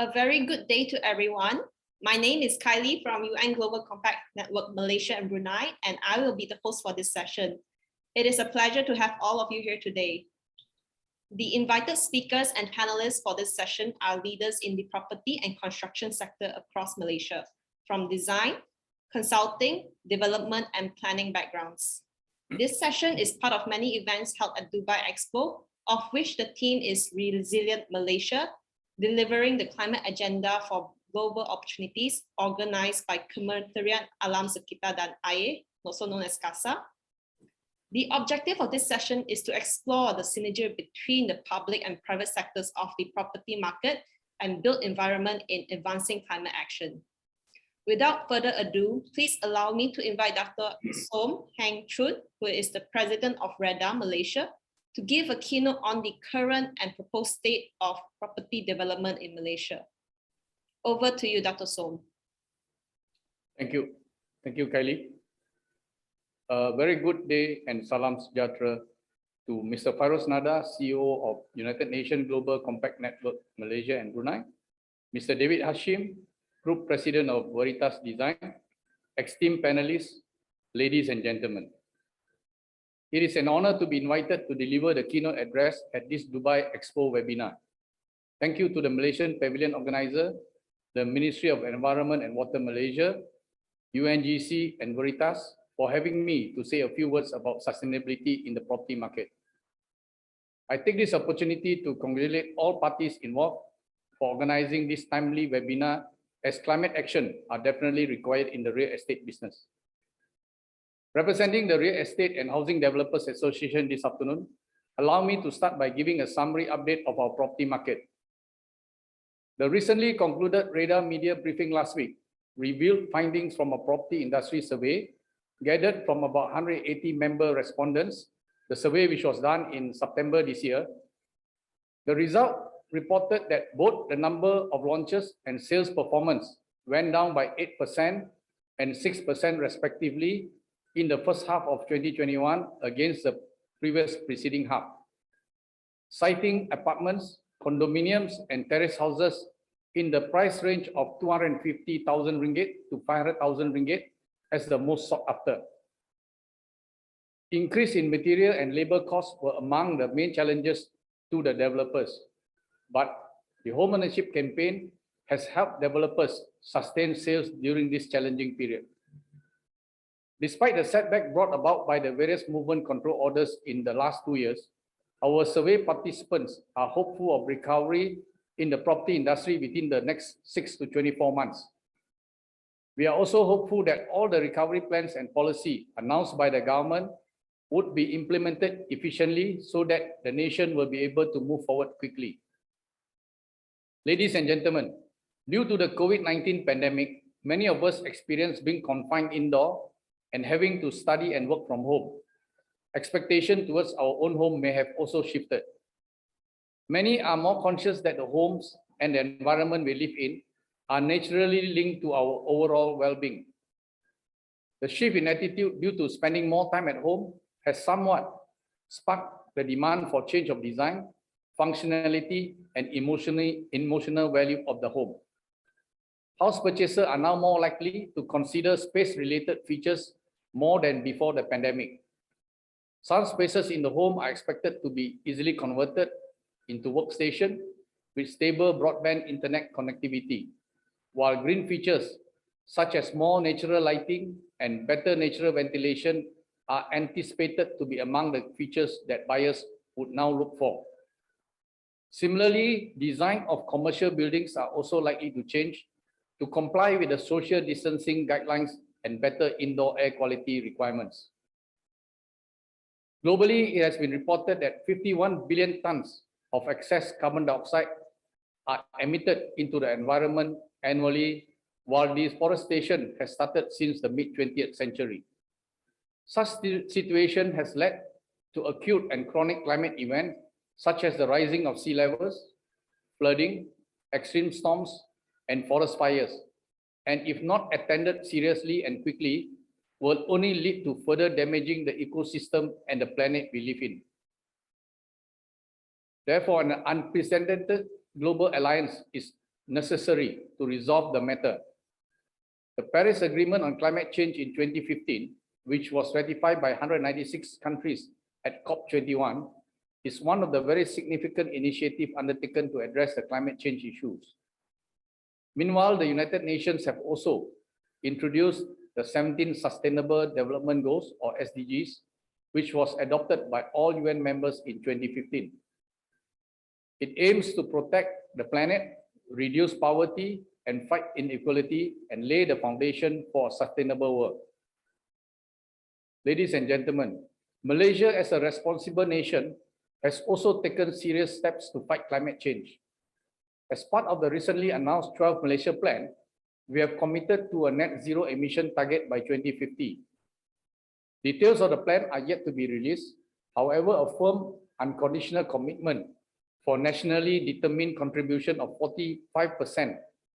A very good day to everyone. My name is Kylie from UN Global Compact Network Malaysia and Brunei, and I will be the host for this session. It is a pleasure to have all of you here today. The invited speakers and panelists for this session are leaders in the property and construction sector across Malaysia, from design, consulting, development, and planning backgrounds. This session is part of many events held at Dubai Expo, of which the theme is Resilient Malaysia, delivering the climate agenda for global opportunities, organized by Kementerian Alam Sekitar dan Air, also known as KASA. The objective of this session is to explore the synergy between the public and private sectors of the property market and built environment in advancing climate action. Without further ado, please allow me to invite Dr. Som Heng Chun, who is the president of REDA Malaysia, to give a keynote on the current and proposed state of property development in Malaysia. Over to you, Dr. Som. Thank you. Thank you, Kylie. A very good day and salam sejahtera to Mr. Fairuz Nada, CEO of United Nations Global Compact Network Malaysia and Brunei, Mr. David Hashim, Group President of Veritas Design, esteemed panelists, ladies and gentlemen. It is an honor to be invited to deliver the keynote address at this Dubai Expo webinar. Thank you to the Malaysian Pavilion organizer, the Ministry of Environment and Water Malaysia, UNGC and Veritas for having me to say a few words about sustainability in the property market. I take this opportunity to congratulate all parties involved for organizing this timely webinar, as climate action are definitely required in the real estate business. Representing the Real Estate and Housing Developers Association this afternoon, allow me to start by giving a summary update of our property market. The recently concluded REDA media briefing last week revealed findings from a property industry survey gathered from about 180 member respondents, the survey which was done in September this year. The result reported that both the number of launches and sales performance went down by 8% and 6% respectively in the first half of 2021 against the previous preceding half, citing apartments, condominiums, and terrace houses in the price range of 250,000 ringgit to 500,000 ringgit as the most sought after. Increase in material and labor costs were among the main challenges to the developers, but the home ownership campaign has helped developers sustain sales during this challenging period. Despite the setback brought about by the various movement control orders in the last 2 years, our survey participants are hopeful of recovery in the property industry within the next 6 to 24 months. We are also hopeful that all the recovery plans and policy announced by the government would be implemented efficiently so that the nation will be able to move forward quickly. Ladies and gentlemen, due to the COVID-19 pandemic, many of us experienced being confined indoor and having to study and work from home. Expectation towards our own home may have also shifted. Many are more conscious that the homes and the environment we live in are naturally linked to our overall well-being. The shift in attitude due to spending more time at home has somewhat sparked the demand for change of design, functionality, and emotional value of the home. House purchasers are now more likely to consider space-related features more than before the pandemic. Some spaces in the home are expected to be easily converted into workstation with stable broadband internet connectivity, while green features such as more natural lighting and better natural ventilation are anticipated to be among the features that buyers would now look for. Similarly, design of commercial buildings are also likely to change to comply with the social distancing guidelines and better indoor air quality requirements. Globally, it has been reported that 51 billion tons of excess carbon dioxide are emitted into the environment annually, while deforestation has started since the mid-20th century. Such situation has led to acute and chronic climate events such as the rising of sea levels, flooding, extreme storms, and forest fires, and if not attended seriously and quickly, will only lead to further damaging the ecosystem and the planet we live in. Therefore, an unprecedented global alliance is necessary to resolve the matter. The Paris Agreement on Climate Change in 2015, which was ratified by 196 countries at COP21, is one of the very significant initiatives undertaken to address the climate change issues. Meanwhile, the United Nations have also introduced the 17 Sustainable Development Goals, or SDGs, which was adopted by all UN members in 2015. It aims to protect the planet, reduce poverty, and fight inequality, and lay the foundation for a sustainable world. Ladies and gentlemen, Malaysia as a responsible nation has also taken serious steps to fight climate change. As part of the recently announced 12 Malaysia Plan, we have committed to a net zero emission target by 2050. Details of the plan are yet to be released. However, a firm unconditional commitment for nationally determined contribution of 45%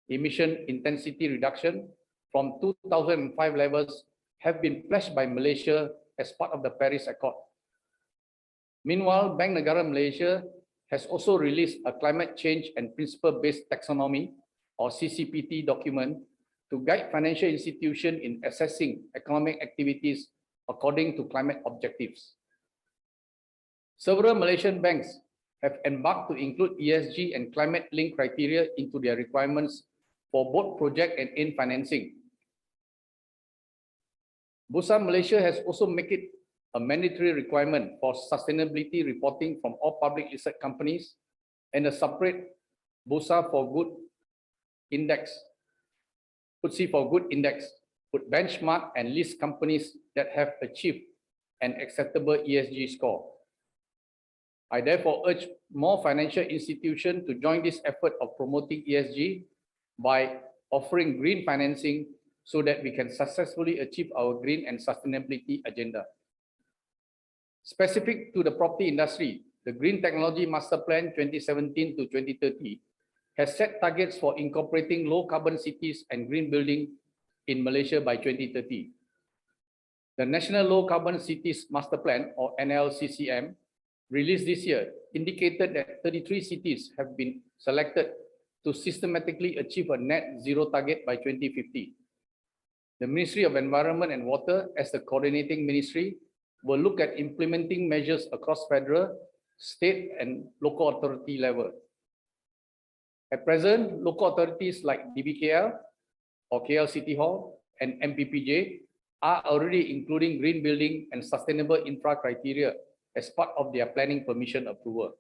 emission intensity reduction from 2005 levels have been pledged by Malaysia as part of the Paris Accord. Meanwhile, Bank Negara Malaysia has also released a climate change and principle-based taxonomy, or CCPT document, to guide financial institutions in assessing economic activities according to climate objectives. Several Malaysian banks have embarked to include ESG and climate-linked criteria into their requirements for both project and in financing. Bursa Malaysia has also made it a mandatory requirement for sustainability reporting from all public listed companies, and a separate Bursa for Good index, FTSE for Good index, would benchmark and list companies that have achieved an acceptable ESG score. I therefore urge more financial institutions to join this effort of promoting ESG by offering green financing so that we can successfully achieve our green and sustainability agenda. Specific to the property industry, the Green Technology Master Plan 2017 to 2030 has set targets for incorporating low carbon cities and green building in Malaysia by 2030. The National Low Carbon Cities Master Plan, or NLCCM, released this year, indicated that 33 cities have been selected to systematically achieve a net zero target by 2050. The Ministry of Environment and Water, as the coordinating ministry, will look at implementing measures across federal, state, and local authority level. At present, local authorities like DBKL, or KL City Hall, and MPPJ are already including green building and sustainable infra criteria as part of their planning permission approval.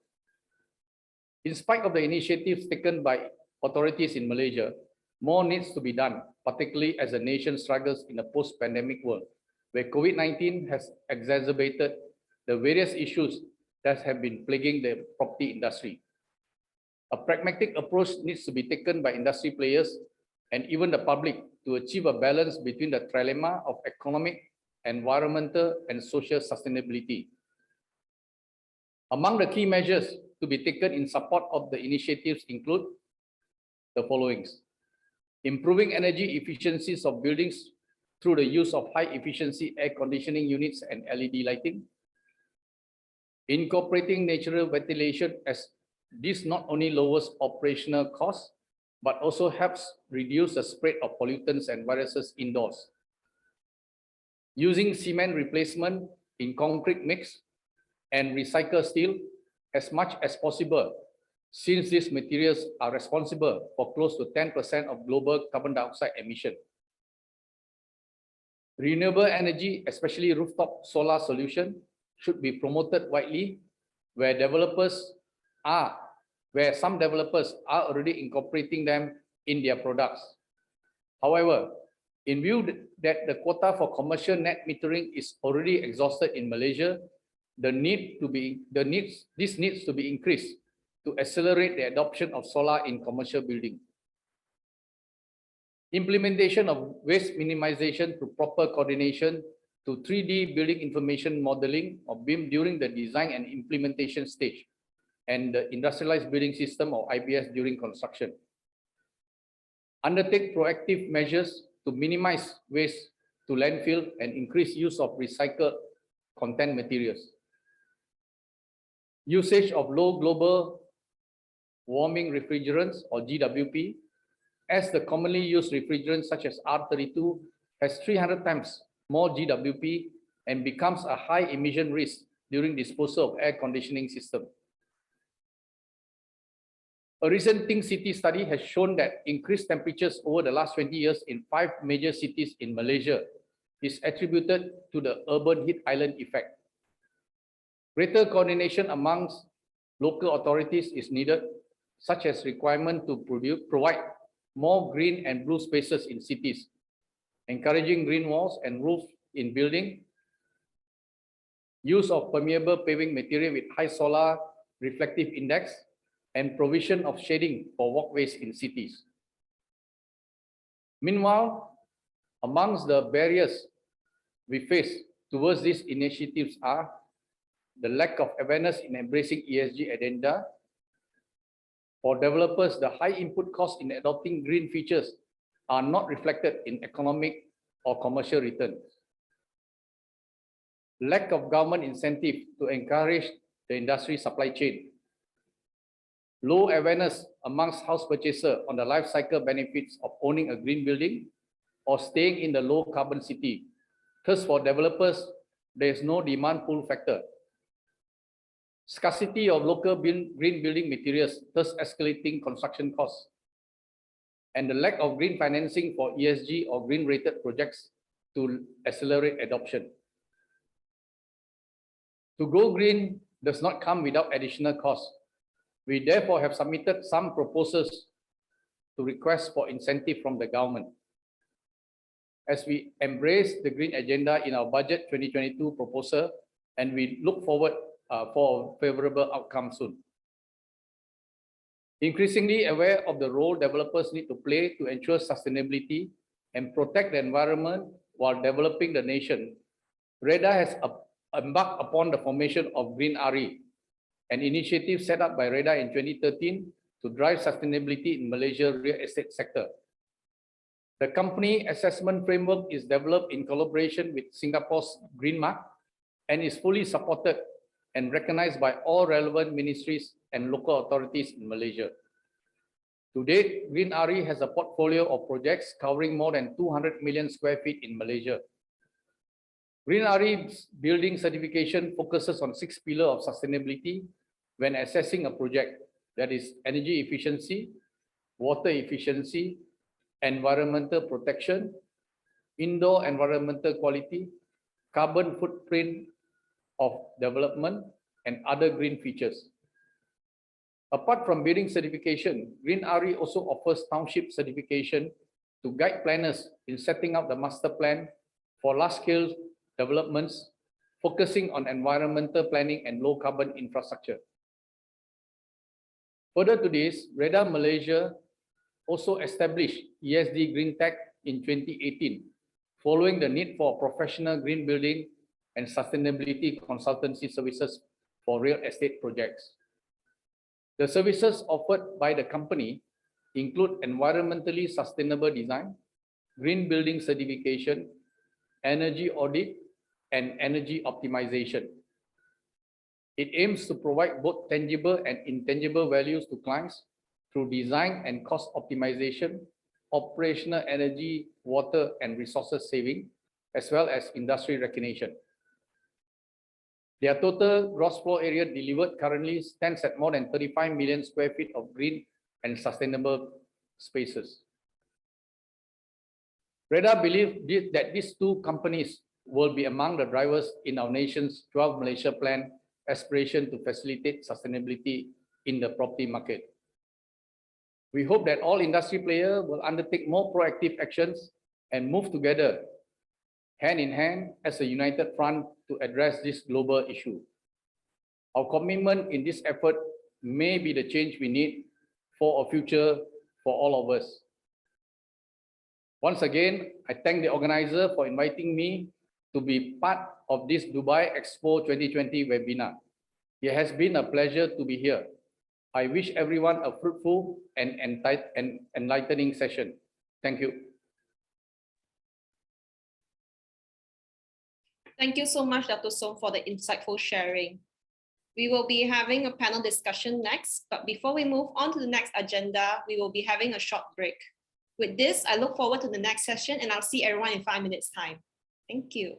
In spite of the initiatives taken by authorities in Malaysia, more needs to be done, particularly as the nation struggles in a post-pandemic world, where COVID-19 has exacerbated the various issues that have been plaguing the property industry. A pragmatic approach needs to be taken by industry players and even the public to achieve a balance between the trilemma of economic, environmental, and social sustainability. Among the key measures to be taken in support of the initiatives include the following: improving energy efficiencies of buildings through the use of high-efficiency air conditioning units and LED lighting, incorporating natural ventilation, as this not only lowers operational costs, but also helps reduce the spread of pollutants and viruses indoors, using cement replacement in concrete mix, and recycle steel as much as possible, since these materials are responsible for close to 10% of global carbon dioxide emission. Renewable energy, especially rooftop solar solution, should be promoted widely where some developers are already incorporating them in their products. However, in view that the quota for commercial net metering is already exhausted in Malaysia, this needs to be increased to accelerate the adoption of solar in commercial building. Implementation of waste minimization through proper coordination to 3D building information modeling, or BIM, during the design and implementation stage, and the industrialized building system, or IBS, during construction. Undertake proactive measures to minimize waste to landfill and increase use of recycled content materials. Usage of low global warming refrigerants or GWP, as the commonly used refrigerants such as R32 has 300 times more GWP and becomes a high emission risk during disposal of air conditioning system. A recent Think City study has shown that increased temperatures over the last 20 years in 5 major cities in Malaysia is attributed to the urban heat island effect. Greater coordination amongst local authorities is needed, such as requirement to provide more green and blue spaces in cities, encouraging green walls and roofs in building, use of permeable paving material with high solar reflective index, and provision of shading for walkways in cities. Meanwhile, amongst the barriers we face towards these initiatives are the lack of awareness in embracing ESG agenda. For developers, the high input costs in adopting green features are not reflected in economic or commercial returns. Lack of government incentive to encourage the industry supply chain. Low awareness amongst house purchasers on the life cycle benefits of owning a green building or staying in the low carbon city. Thus, for developers, there is no demand pull factor. Scarcity of local green building materials, thus escalating construction costs. And the lack of green financing for ESG or green rated projects to accelerate adoption. To go green does not come without additional costs. We therefore have submitted some proposals to request for incentive from the government. As we embrace the green agenda in our budget 2022 proposal, and we look forward for a favorable outcome soon. Increasingly aware of the role developers need to play to ensure sustainability and protect the environment while developing the nation, REDA has embarked upon the formation of Green RE, an initiative set up by REDA in 2013 to drive sustainability in Malaysia's real estate sector. The company assessment framework is developed in collaboration with Singapore's Green Mark and is fully supported and recognized by all relevant ministries and local authorities in Malaysia. To date, Green RE has a portfolio of projects covering more than 200 million square feet in Malaysia. Green RE's building certification focuses on 6 pillars of sustainability when assessing a project, that is energy efficiency, water efficiency, environmental protection, indoor environmental quality, carbon footprint of development, and other green features. Apart from building certification, Green RE also offers township certification to guide planners in setting up the master plan for large-scale developments, focusing on environmental planning and low-carbon infrastructure. Further to this, REDA Malaysia also established ESD Green Tech in 2018, following the need for professional green building and sustainability consultancy services for real estate projects. The services offered by the company include environmentally sustainable design, green building certification, energy audit, and energy optimization. It aims to provide both tangible and intangible values to clients through design and cost optimization, operational energy, water, and resources saving, as well as industry recognition. Their total gross floor area delivered currently stands at more than 35 million square feet of green and sustainable spaces. REDA believes that these two companies will be among the drivers in our nation's 12 Malaysia Plan aspiration to facilitate sustainability in the property market. We hope that all industry players will undertake more proactive actions and move together, hand in hand, as a united front to address this global issue. Our commitment in this effort may be the change we need for a future for all of us. Once again, I thank the organizer for inviting me to be part of this Dubai Expo 2020 webinar. It has been a pleasure to be here. I wish everyone a fruitful and enlightening session. Thank you. Thank you so much, Dr. Song, for the insightful sharing. We will be having a panel discussion next, but before we move on to the next agenda, we will be having a short break. With this, I look forward to the next session and I'll see everyone in 5 minutes time. Thank you.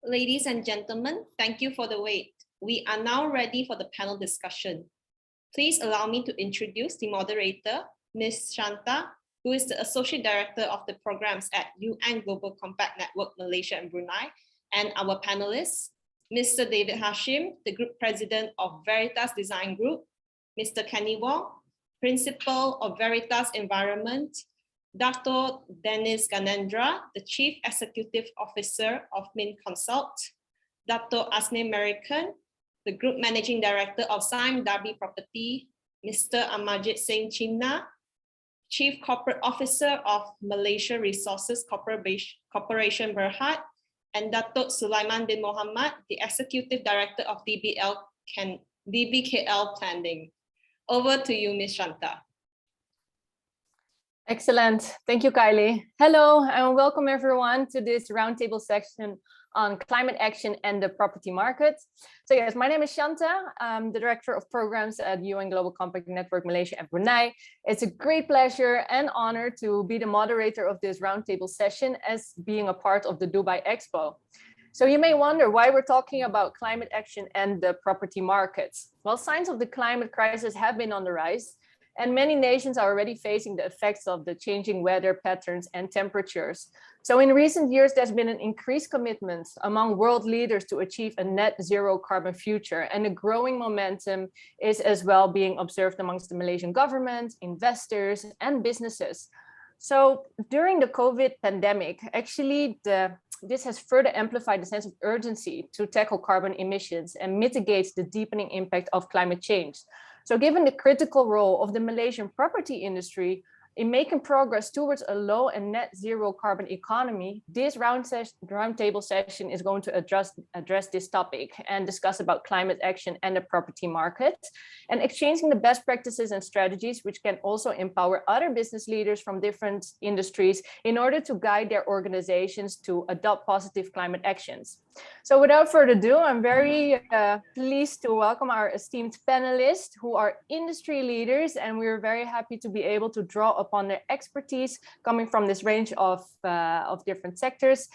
Ladies and gentlemen, thank you for the wait. We are now ready for the panel discussion. Please allow me to introduce the moderator, Ms. Shanta, who is the Associate Director of the Programs at UN Global Compact Network Malaysia and Brunei, and our panelists, Mr. David Hashim, the Group President of Veritas Design Group, Mr. Kenny Wong, Principal of Veritas Environment, Dr. Dennis Ganendra, the Chief Executive Officer of Mcconsult, Dr. Asne American, the Group Managing Director of Sime Darby Property, Mr. Amarjit Singh Chinna, Chief Corporate Officer of Malaysia Resources Corporation Berhad, and Datuk Sulaiman bin Mohamad, the Executive Director of DBKL Planning. Over to you, Ms. Shanta. Excellent. Thank you, Kylie. Hello, and welcome everyone to this roundtable section on climate action and the property market. So yes, my name is Shanta. I'm the Director of Programs at UN Global Compact Network Malaysia and Brunei. It's a great pleasure and honor to be the moderator of this roundtable session as being a part of the Dubai Expo. So you may wonder why we're talking about climate action and the property markets. Well, signs of the climate crisis have been on the rise, and many nations are already facing the effects of the changing weather patterns and temperatures. So in recent years, there's been an increased commitment among world leaders to achieve a net zero carbon future, and a growing momentum is as well being observed amongst the Malaysian government, investors, and businesses. So during the COVID pandemic, actually, this has further amplified the sense of urgency to tackle carbon emissions and mitigates the deepening impact of climate change. So given the critical role of the Malaysian property industry in making progress towards a low and net zero carbon economy, this roundtable session is going to address this topic and discuss about climate action and the property market, and exchanging the best practices and strategies which can also empower other business leaders from different industries in order to guide their organizations to adopt positive climate actions. So without further ado, I'm very pleased to welcome our esteemed panelists who are industry leaders, and we're very happy to be able to draw upon their expertise coming from this range of different sectors.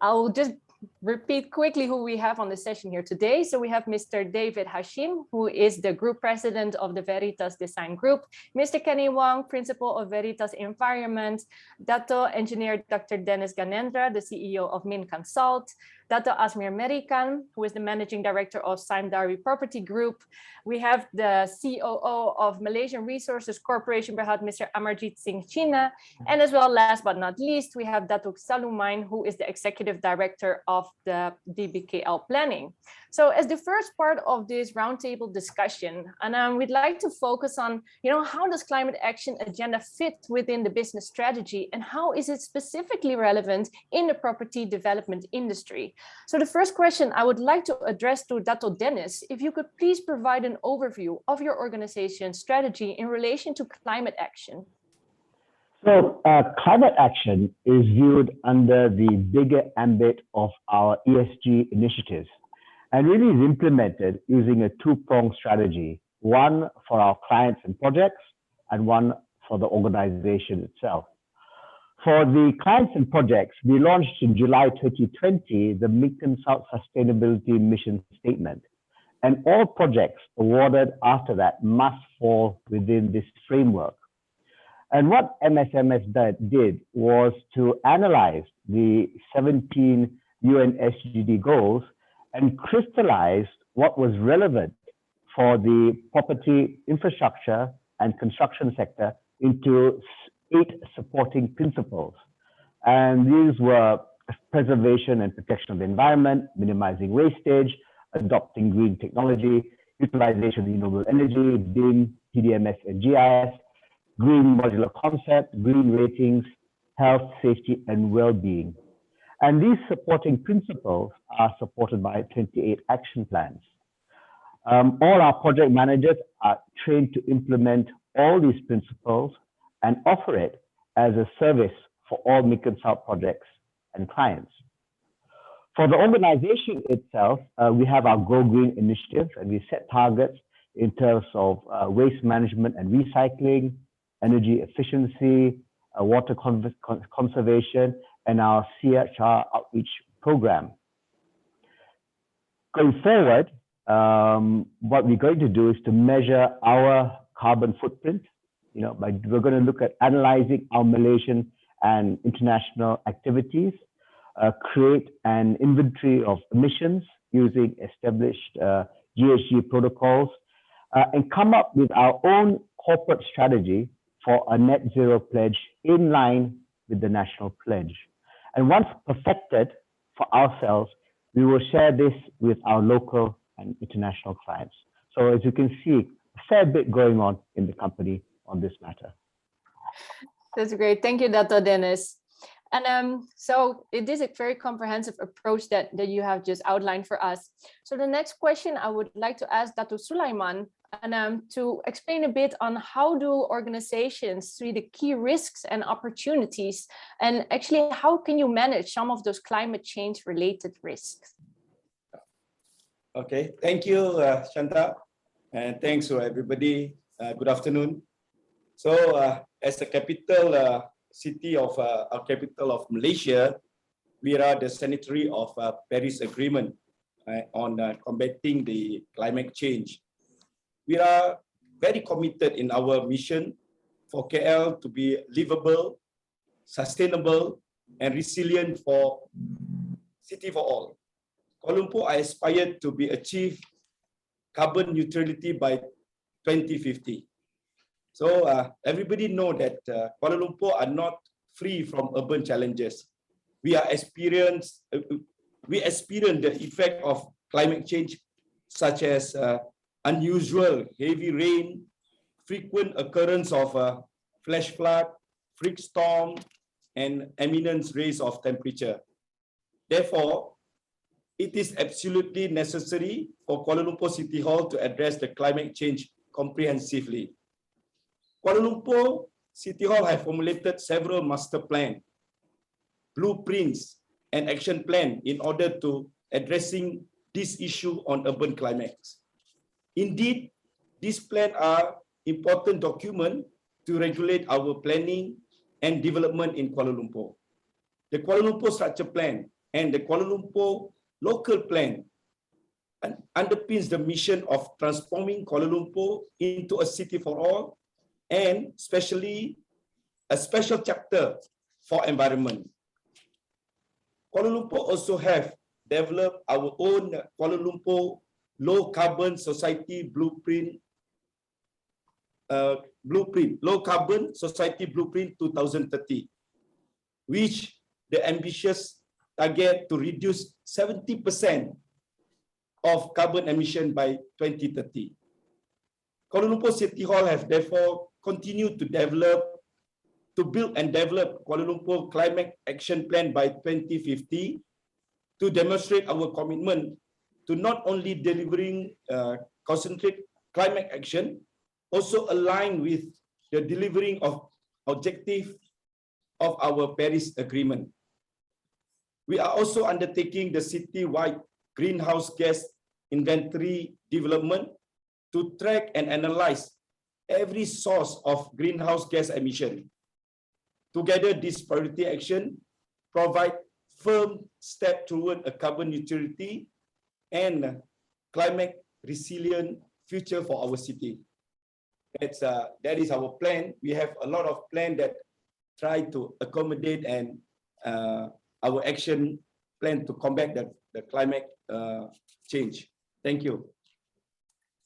I'll just repeat quickly who we have on the session here today. So we have Mr. David Hashim, who is the Group President of the Veritas Design Group, Mr. Kenny Wong, Principal of Veritas Environment, Dato Engineer Dr. Dennis Ganendra, the CEO of Mcconsult, Dato Asmir Merikan, who is the Managing Director of Sime Darby Property Group. We have the COO of Malaysian Resources Corporation Berhad, Mr. Amarjit Singh Chinna, and as well, last but not least, we have Datuk Salumain, who is the Executive Director of the DBKL Planning. So as the first part of this roundtable discussion, and we'd like to focus on, how does climate action agenda fit within the business strategy, and how is it specifically relevant in the property development industry? So the first question I would like to address to Dato Dennis, if you could please provide an overview of your organization's strategy in relation to climate action. So climate action is viewed under the bigger ambit of our ESG initiatives, and really is implemented using a two-pronged strategy, one for our clients and projects, and one for the organization itself. For the clients and projects, we launched in July 2020 the Mcconsult Sustainability Mission Statement, and all projects awarded after that must fall within this framework. And what MSMS did was to analyze the 17 UN SDG goals and crystallize what was relevant for the property, infrastructure, and construction sector into 8 supporting principles. And these were preservation and protection of the environment, minimizing wastage, adopting green technology, utilization of renewable energy, BIM, PDMS, and GIS, green modular concept, green ratings, health, safety, and well-being. And these supporting principles are supported by 28 action plans. All our project managers are trained to implement all these principles and offer it as a service for all Mcconsult projects and clients. For the organization itself, we have our Go Green initiative, and we set targets in terms of waste management and recycling, energy efficiency, water conservation, and our CHR outreach program. Going forward, what we're going to do is to measure our carbon footprint we're going to look at analyzing our Malaysian and international activities, create an inventory of emissions using established GHG protocols, and come up with our own corporate strategy for a net zero pledge in line with the national pledge. And once perfected for ourselves, we will share this with our local and international clients. So as you can see, a fair bit going on in the company on this matter. That's great. Thank you, Dato' Dennis. And so it is a very comprehensive approach that you have just outlined for us. So the next question I would like to ask Dato' Sulaiman, and to explain a bit on how do organizations see the key risks and opportunities, and actually how can you manage some of those climate change related risks? Okay, thank you, Shanta, and thanks to everybody. Good afternoon. So as a capital city of our capital of Malaysia, we are the signatory of Paris Agreement on combating the climate change. We are very committed in our mission for KL to be livable, sustainable, and resilient for city for all. Kuala Lumpur aspired to be achieve carbon neutrality by 2050. So everybody know that Kuala Lumpur are not free from urban challenges. We experience the effect of climate change, such as unusual heavy rain, frequent occurrence of flash flood, freak storm, and imminent rise of temperature. Therefore, it is absolutely necessary for Kuala Lumpur City Hall to address the climate change comprehensively. Kuala Lumpur City Hall have formulated several master plans, blueprints, and action plan in order to addressing this issue on urban climates. Indeed, these plans are important documents to regulate our planning and development in Kuala Lumpur. The Kuala Lumpur Structure Plan and the Kuala Lumpur Local Plan underpins the mission of transforming Kuala Lumpur into a city for all, and especially a special chapter for environment. Kuala Lumpur also have developed our own Kuala Lumpur Low Carbon Society Blueprint, Low Carbon Society Blueprint 2030, which the ambitious target to reduce 70% of carbon emission by 2030. Kuala Lumpur City Hall have therefore continued to build and develop Kuala Lumpur Climate Action Plan by 2050 to demonstrate our commitment to not only delivering concentrate climate action, also align with the delivering of objective of our Paris Agreement. We are also undertaking the city-wide greenhouse gas inventory development to track and analyze every source of greenhouse gas emission. Together, this priority action provide firm step toward a carbon neutrality and climate resilient future for our city. That is our plan. We have a lot of plan that try to accommodate and our action plan to combat the climate change. Thank you.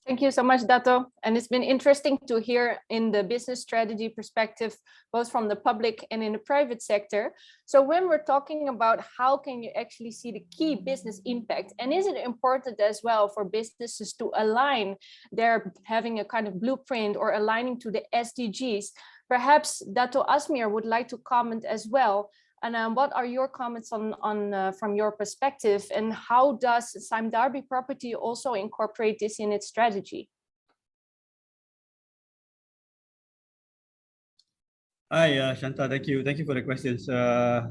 Thank you so much, Dato'. And it's been interesting to hear in the business strategy perspective, both from the public and in the private sector. So when we're talking about how can you actually see the key business impact, and is it important as well for businesses to align their having a kind of blueprint or aligning to the SDGs? Perhaps Dato' Asmir would like to comment as well. And what are your comments on from your perspective, and how does Sime Darby Property also incorporate this in its strategy? Hi, Shanta. Thank you for the questions. I'd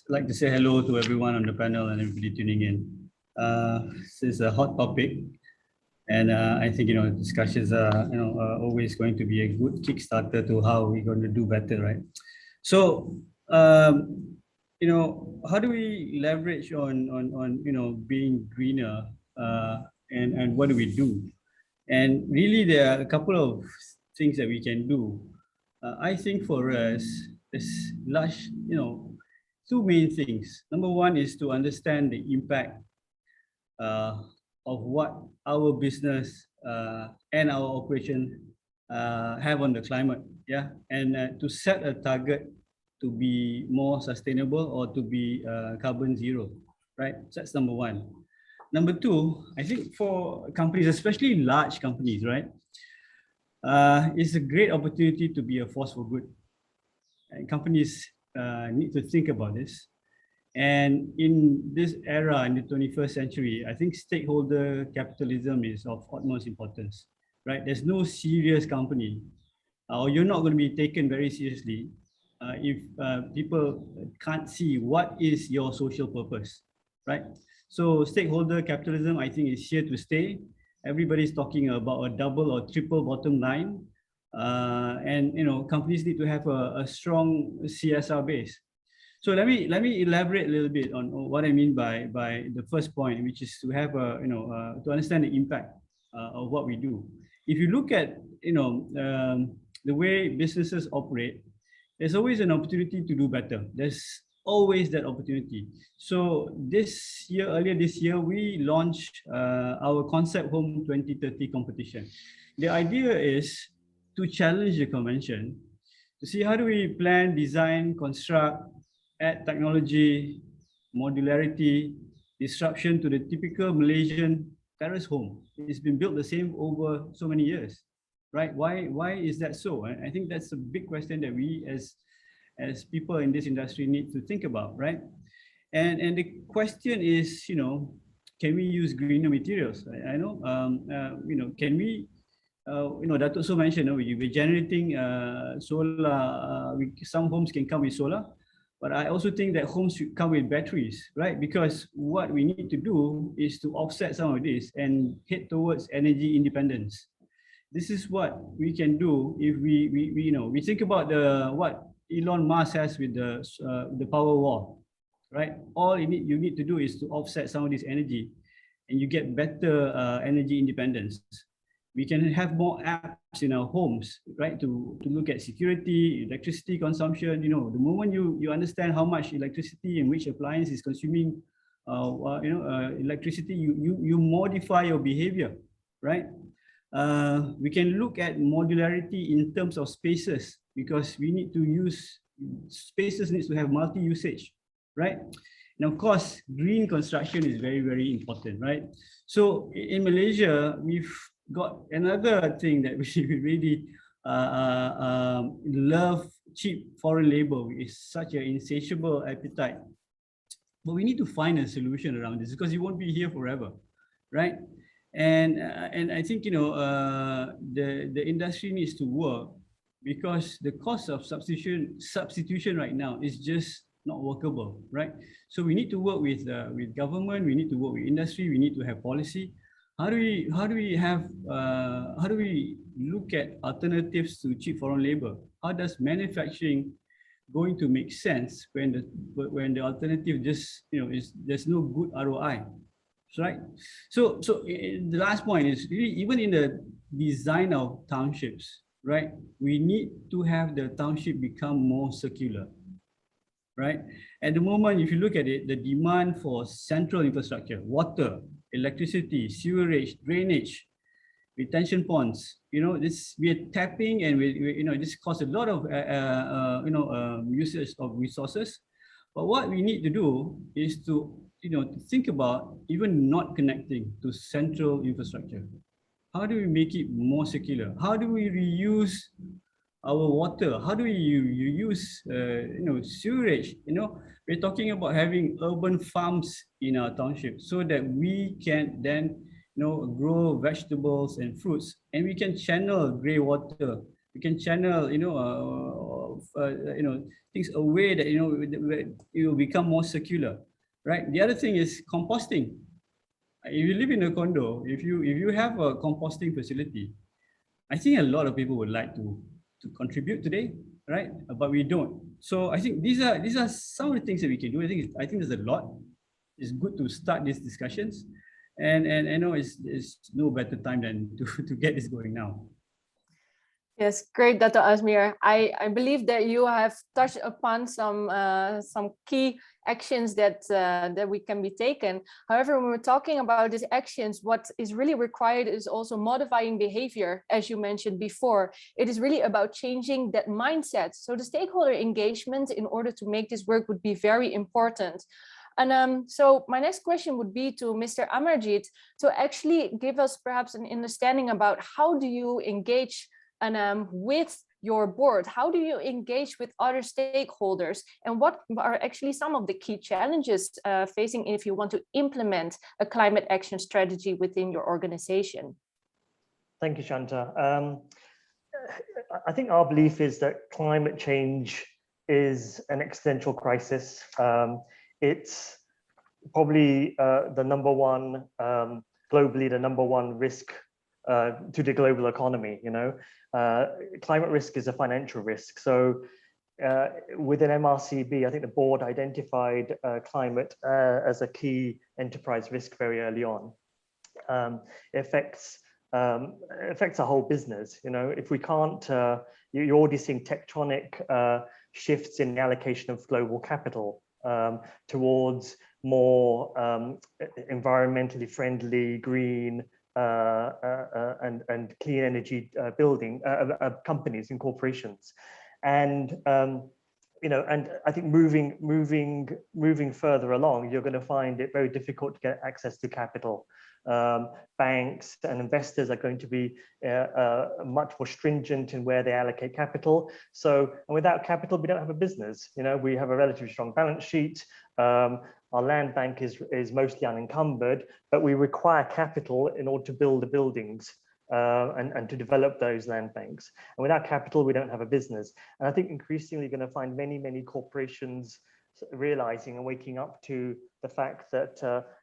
like to say hello to everyone on the panel and everybody tuning in. This is a hot topic, and I think discussions are always going to be a good Kickstarter to how we're going to do better, right? So, how do we leverage on being greener, and what do we do? And really, there are a couple of things that we can do. I think for us, there's two main things. Number one is to understand the impact of what our business and our operation have on the climate, yeah, and to set a target to be more sustainable or to be carbon zero, right? So that's number one. Number two, I think for companies, especially large companies, right, it's a great opportunity to be a force for good. And companies need to think about this. And in this era, in the 21st century, I think stakeholder capitalism is of utmost importance, right? There's no serious company, or you're not going to be taken very seriously if people can't see what is your social purpose, right? So stakeholder capitalism, I think, is here to stay. Everybody's talking about a double or triple bottom line. And companies need to have a strong CSR base. So let me elaborate a little bit on what I mean by the first point, which is to have to understand the impact of what we do. If you look at the way businesses operate, there's always an opportunity to do better. There's always that opportunity. So earlier this year, we launched our Concept Home 2030 competition. The idea is to challenge the convention, to see how do we plan, design, construct, add technology, modularity, disruption to the typical Malaysian terrace home. It's been built the same over so many years, right? Why is that so? I think that's a big question that we as people in this industry need to think about, right? And the question is, can we use greener materials? I know, can we, Datuk So mentioned, we're generating solar, some homes can come with solar, but I also think that homes should come with batteries, right? Because what we need to do is to offset some of this and head towards energy independence. This is what we can do if we think about what Elon Musk has with the power wall, right? All you need to do is to offset some of this energy, and you get better energy independence. We can have more apps in our homes, right? To look at security, electricity consumption. The moment you understand how much electricity and which appliance is consuming, electricity, you modify your behavior, right? We can look at modularity in terms of spaces, because we need to use spaces needs to have multi-usage, right? And of course, green construction is very, very important, right? So in Malaysia, we've got another thing that we really love: cheap foreign labor. It's such an insatiable appetite. But we need to find a solution around this, because you won't be here forever, right? And I think the industry needs to work, because the cost of substitution right now is just not workable, right? So we need to work with government. We need to work with industry. We need to have policy. How do we look at alternatives to cheap foreign labor? How does manufacturing going to make sense when the alternative just there's no good ROI, right? So the last point is really, even in the design of townships, right? We need to have the township become more circular, right? At the moment, if you look at it, the demand for central infrastructure, water, electricity, sewerage, drainage, retention ponds, this we are tapping, and this costs a lot of usage of resources. But what we need to do is to think about even not connecting to central infrastructure. How do we make it more circular? How do we reuse our water? How do we use sewerage? We're talking about having urban farms in our township, so that we can then grow vegetables and fruits, and we can channel grey water. We can channel things away that it will become more circular, right? The other thing is composting. If you live in a condo, if you have a composting facility, I think a lot of people would like to contribute today, right? But we don't. So I think these are some of the things that we can do. I think there's a lot. It's good to start these discussions. And I know it's no better time than to get this going now. Yes, great, Dr. Azmir. I believe that you have touched upon some key actions that that we can be taken. However, when we're talking about these actions, what is really required is also modifying behavior, as you mentioned before. It is really about changing that mindset. So the stakeholder engagement in order to make this work would be very important. And so my next question would be to Mr. Amarjit to actually give us perhaps an understanding about how do you engage with your board? How do you engage with other stakeholders? And what are actually some of the key challenges facing if you want to implement a climate action strategy within your organization? Thank you, Shanta. I think our belief is that climate change is an existential crisis. It's probably the number one, globally, the number one risk to the global economy. Climate risk is a financial risk. So within MRCB, I think the board identified climate as a key enterprise risk very early on. It affects our whole business. If we can't, you're already seeing tectonic shifts in the allocation of global capital towards more environmentally friendly, green, and clean energy building companies and corporations, and and I think moving further along, you're going to find it very difficult to get access to capital. Banks and investors are going to be much more stringent in where they allocate capital. So, and without capital, we don't have a business. We have a relatively strong balance sheet. Our land bank is mostly unencumbered, but we require capital in order to build the buildings and to develop those land banks. And without capital, we don't have a business. And I think increasingly you're going to find many corporations realizing and waking up to the fact that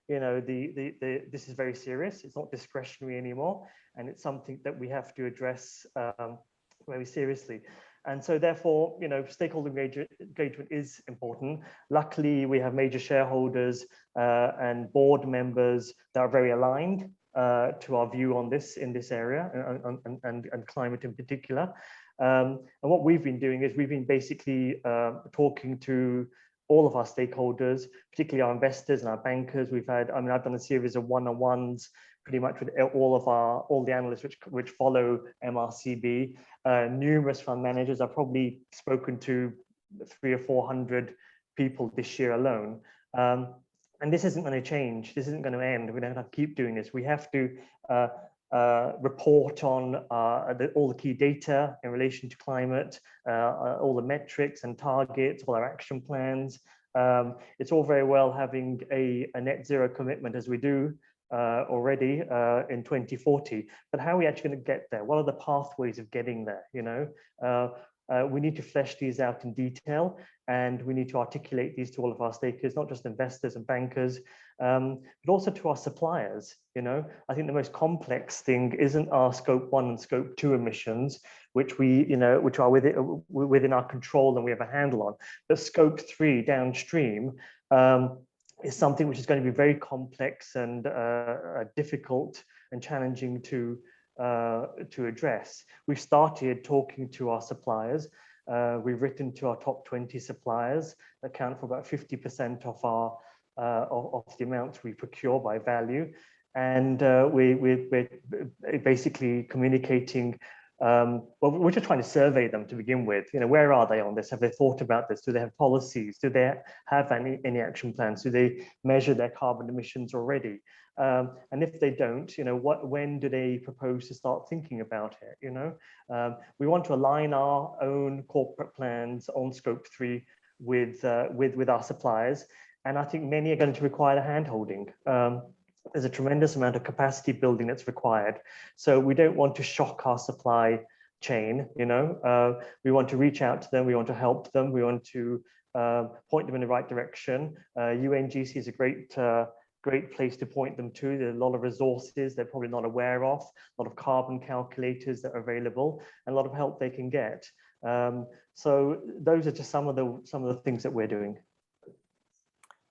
this is very serious. It's not discretionary anymore, and it's something that we have to address very seriously. And so therefore, stakeholder engagement is important. Luckily, we have major shareholders and board members that are very aligned to our view on this in this area and climate in particular. And what we've been doing is we've been basically talking to all of our stakeholders, particularly our investors and our bankers. I've done a series of one-on-ones pretty much with all the analysts which follow MRCB. Numerous fund managers. I've probably spoken to 300 or 400 people this year alone. And this isn't going to change. This isn't going to end. We don't have to keep doing this. We have to report on all the key data in relation to climate, all the metrics and targets, all our action plans. It's all very well having a net zero commitment as we do already in 2040, but how are we actually going to get there? What are the pathways of getting there? We need to flesh these out in detail, and we need to articulate these to all of our stakeholders, not just investors and bankers, but also to our suppliers. I think the most complex thing isn't our scope 1 and scope 2 emissions, which which are within our control and we have a handle on. But scope 3 downstream is something which is going to be very complex and difficult and challenging to address. We've started talking to our suppliers. We've written to our top 20 suppliers that account for about 50% of our of the amounts we procure by value, and we're basically communicating. We're just trying to survey them to begin with. Where are they on this? Have they thought about this? Do they have policies? Do they have any action plans? Do they measure their carbon emissions already? And if they don't, when do they propose to start thinking about it? We want to align our own corporate plans on scope 3 with our suppliers, and I think many are going to require a hand-holding. There's a tremendous amount of capacity building that's required. So we don't want to shock our supply chain. We want to reach out to them. We want to help them. We want to point them in the right direction. UNGC is a great place to point them to. There are a lot of resources they're probably not aware of, a lot of carbon calculators that are available, and a lot of help they can get. So those are just some of the things that we're doing.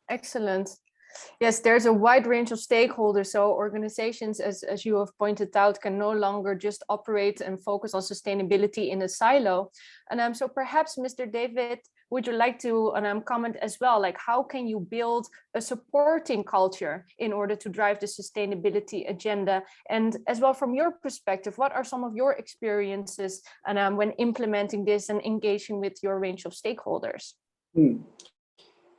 Excellent. Yes, there's a wide range of stakeholders. So organizations, as you have pointed out, can no longer just operate and focus on sustainability in a silo. And so perhaps, Mr. David, would you like to comment as well? Like, how can you build a supporting culture in order to drive the sustainability agenda? And as well, from your perspective, what are some of your experiences when implementing this and engaging with your range of stakeholders?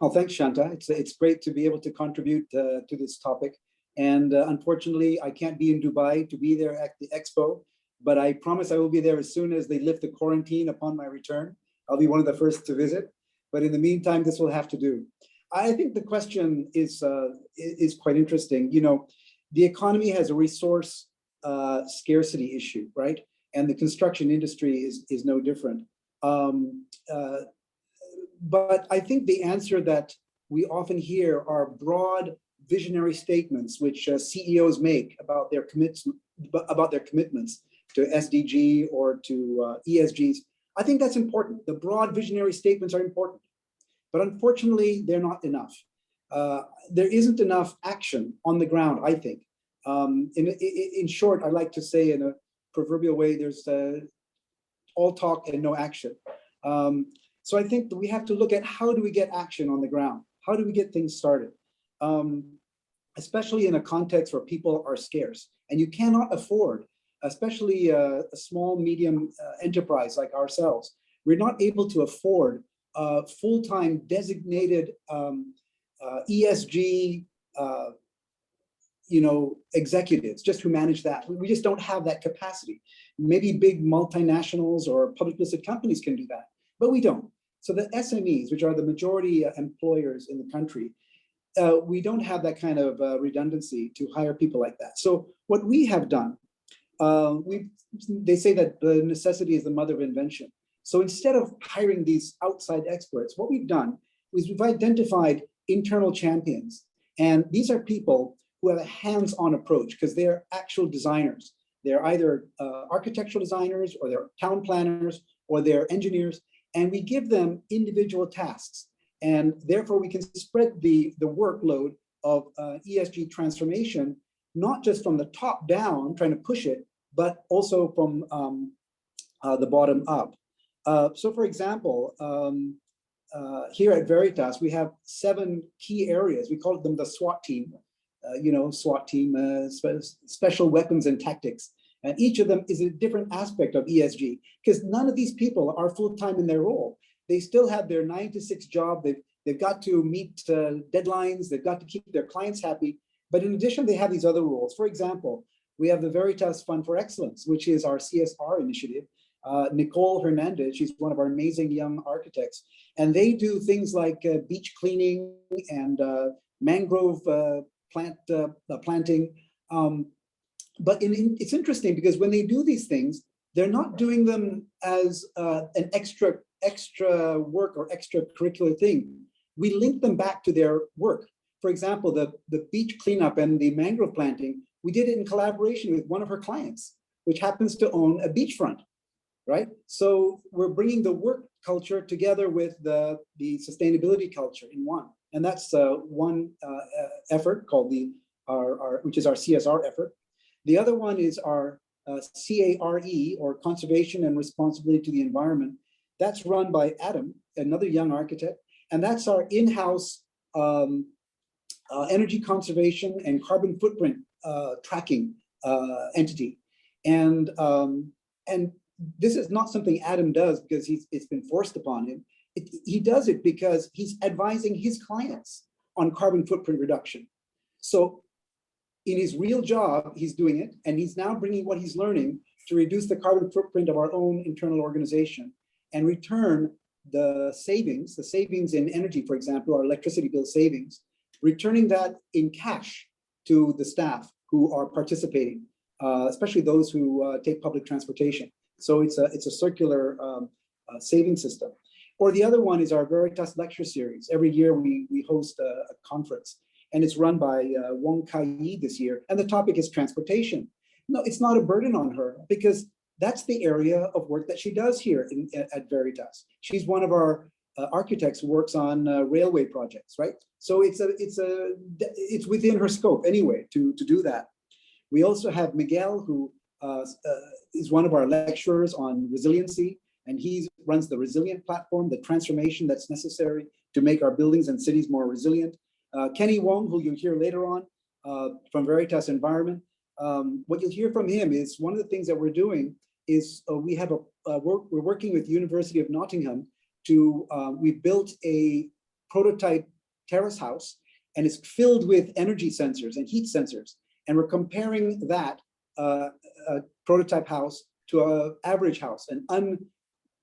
Well, thanks, Shanta. It's great to be able to contribute to this topic. And unfortunately, I can't be in Dubai to be there at the expo, but I promise I will be there as soon as they lift the quarantine upon my return. I'll be one of the first to visit. But in the meantime, this will have to do. I think the question is quite interesting. You know, the economy has a resource scarcity issue, right? And the construction industry is no different. But I think the answer that we often hear are broad visionary statements which CEOs make about their commitments to SDG or to ESGs. I think that's important. The broad visionary statements are important, but unfortunately, they're not enough. There isn't enough action on the ground, I think. In short, I like to say in a proverbial way, there's all talk and no action. So I think that we have to look at how do we get action on the ground? How do we get things started? Especially in a context where people are scarce. And you cannot afford, especially a small, medium enterprise like ourselves, we're not able to afford full-time designated ESG executives just who manage that. We just don't have that capacity. Maybe big multinationals or public listed companies can do that, but we don't. So the SMEs, which are the majority employers in the country, we don't have that kind of redundancy to hire people like that. So what we have done, they say that the necessity is the mother of invention. So instead of hiring these outside experts, what we've done is we've identified internal champions. And these are people who have a hands-on approach because they're actual designers. They're either architectural designers or they're town planners or they're engineers. And we give them individual tasks. And therefore we can spread the workload of ESG transformation, not just from the top down, trying to push it, but also from the bottom up. So for example, here at Veritas, we have 7 key areas. We call them the SWAT team, SWAT team, special weapons and tactics. And each of them is a different aspect of ESG because none of these people are full-time in their role. They still have their 9-to-6 job. They've got to meet deadlines. They've got to keep their clients happy. But in addition, they have these other roles. For example, we have the Veritas Fund for Excellence, which is our CSR initiative. Nicole Hernandez, she's one of our amazing young architects. And they do things like beach cleaning and mangrove planting. But it's interesting because when they do these things, they're not doing them as an extra work or extracurricular thing. We link them back to their work. For example, the beach cleanup and the mangrove planting, we did it in collaboration with one of her clients, which happens to own a beachfront, right? So we're bringing the work culture together with the sustainability culture in one. And that's one effort called which is our CSR effort. The other one is our CARE, or Conservation and Responsibility to the Environment. That's run by Adam, another young architect. And that's our in-house energy conservation and carbon footprint tracking entity. And this is not something Adam does because it's been forced upon him. He does it because he's advising his clients on carbon footprint reduction. So in his real job, he's doing it, and he's now bringing what he's learning to reduce the carbon footprint of our own internal organization and return the savings in energy, for example, our electricity bill savings, returning that in cash to the staff who are participating, especially those who take public transportation. So it's a circular saving system. Or the other one is our Veritas lecture series. Every year we host a conference, and it's run by Wong Kai-yi this year. And the topic is transportation. No, it's not a burden on her because that's the area of work that she does here at Veritas. She's one of our architects who works on railway projects, right? So it's within her scope anyway to do that. We also have Miguel, who is one of our lecturers on resiliency, and he runs the Resilient platform, the transformation that's necessary to make our buildings and cities more resilient. Kenny Wong, who you'll hear later on from Veritas Environment. What you'll hear from him is one of the things that we're doing is we're working with University of Nottingham to, we built a prototype terrace house, and it's filled with energy sensors and heat sensors. And we're comparing that prototype house to an average house,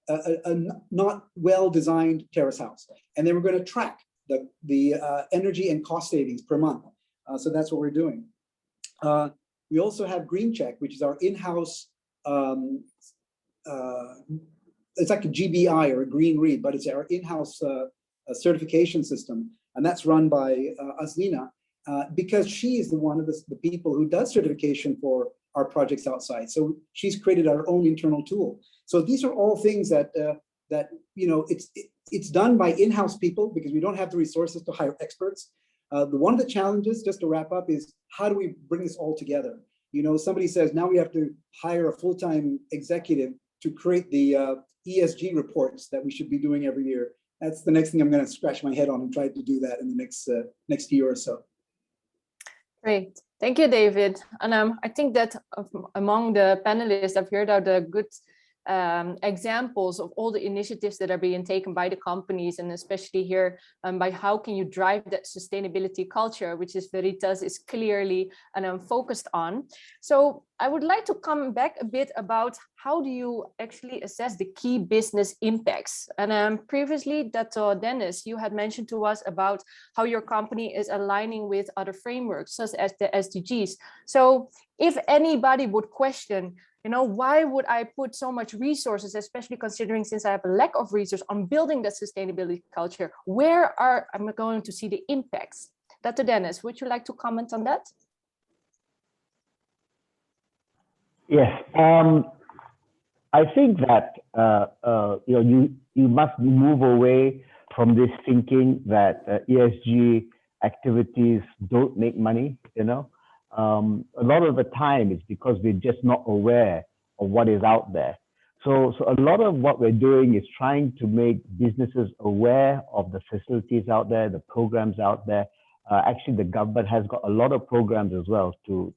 a not well-designed terrace house. And then we're going to track the energy and cost savings per month. So that's what we're doing. We also have Green Check, which is our in-house, it's like a GBI or a Green Read, but it's our in-house certification system. And that's run by Aslina, because she is one of the people who does certification for our projects outside. So she's created our own internal tool. So these are all things that it's done by in-house people because we don't have the resources to hire experts. One of the challenges, just to wrap up, is how do we bring this all together? Somebody says now we have to hire a full-time executive to create the ESG reports that we should be doing every year. That's the next thing I'm going to scratch my head on and try to do that in the next year or so. Great. Thank you, David. And I think that among the panelists, I've heard out the good examples of all the initiatives that are being taken by the companies, and especially here by how can you drive that sustainability culture, which is Veritas is clearly focused on. So I would like to come back a bit about how do you actually assess the key business impacts? And previously, Dennis, you had mentioned to us about how your company is aligning with other frameworks, such as the SDGs. So if anybody would question, why would I put so much resources, especially considering since I have a lack of resources on building that sustainability culture, where am I going to see the impacts? Dr. Dennis, would you like to comment on that? Yes, I think that you must move away from this thinking that ESG activities don't make money. A lot of the time it's because we're just not aware of what is out there. So a lot of what we're doing is trying to make businesses aware of the facilities out there, the programs out there. Actually, the government has got a lot of programs as well to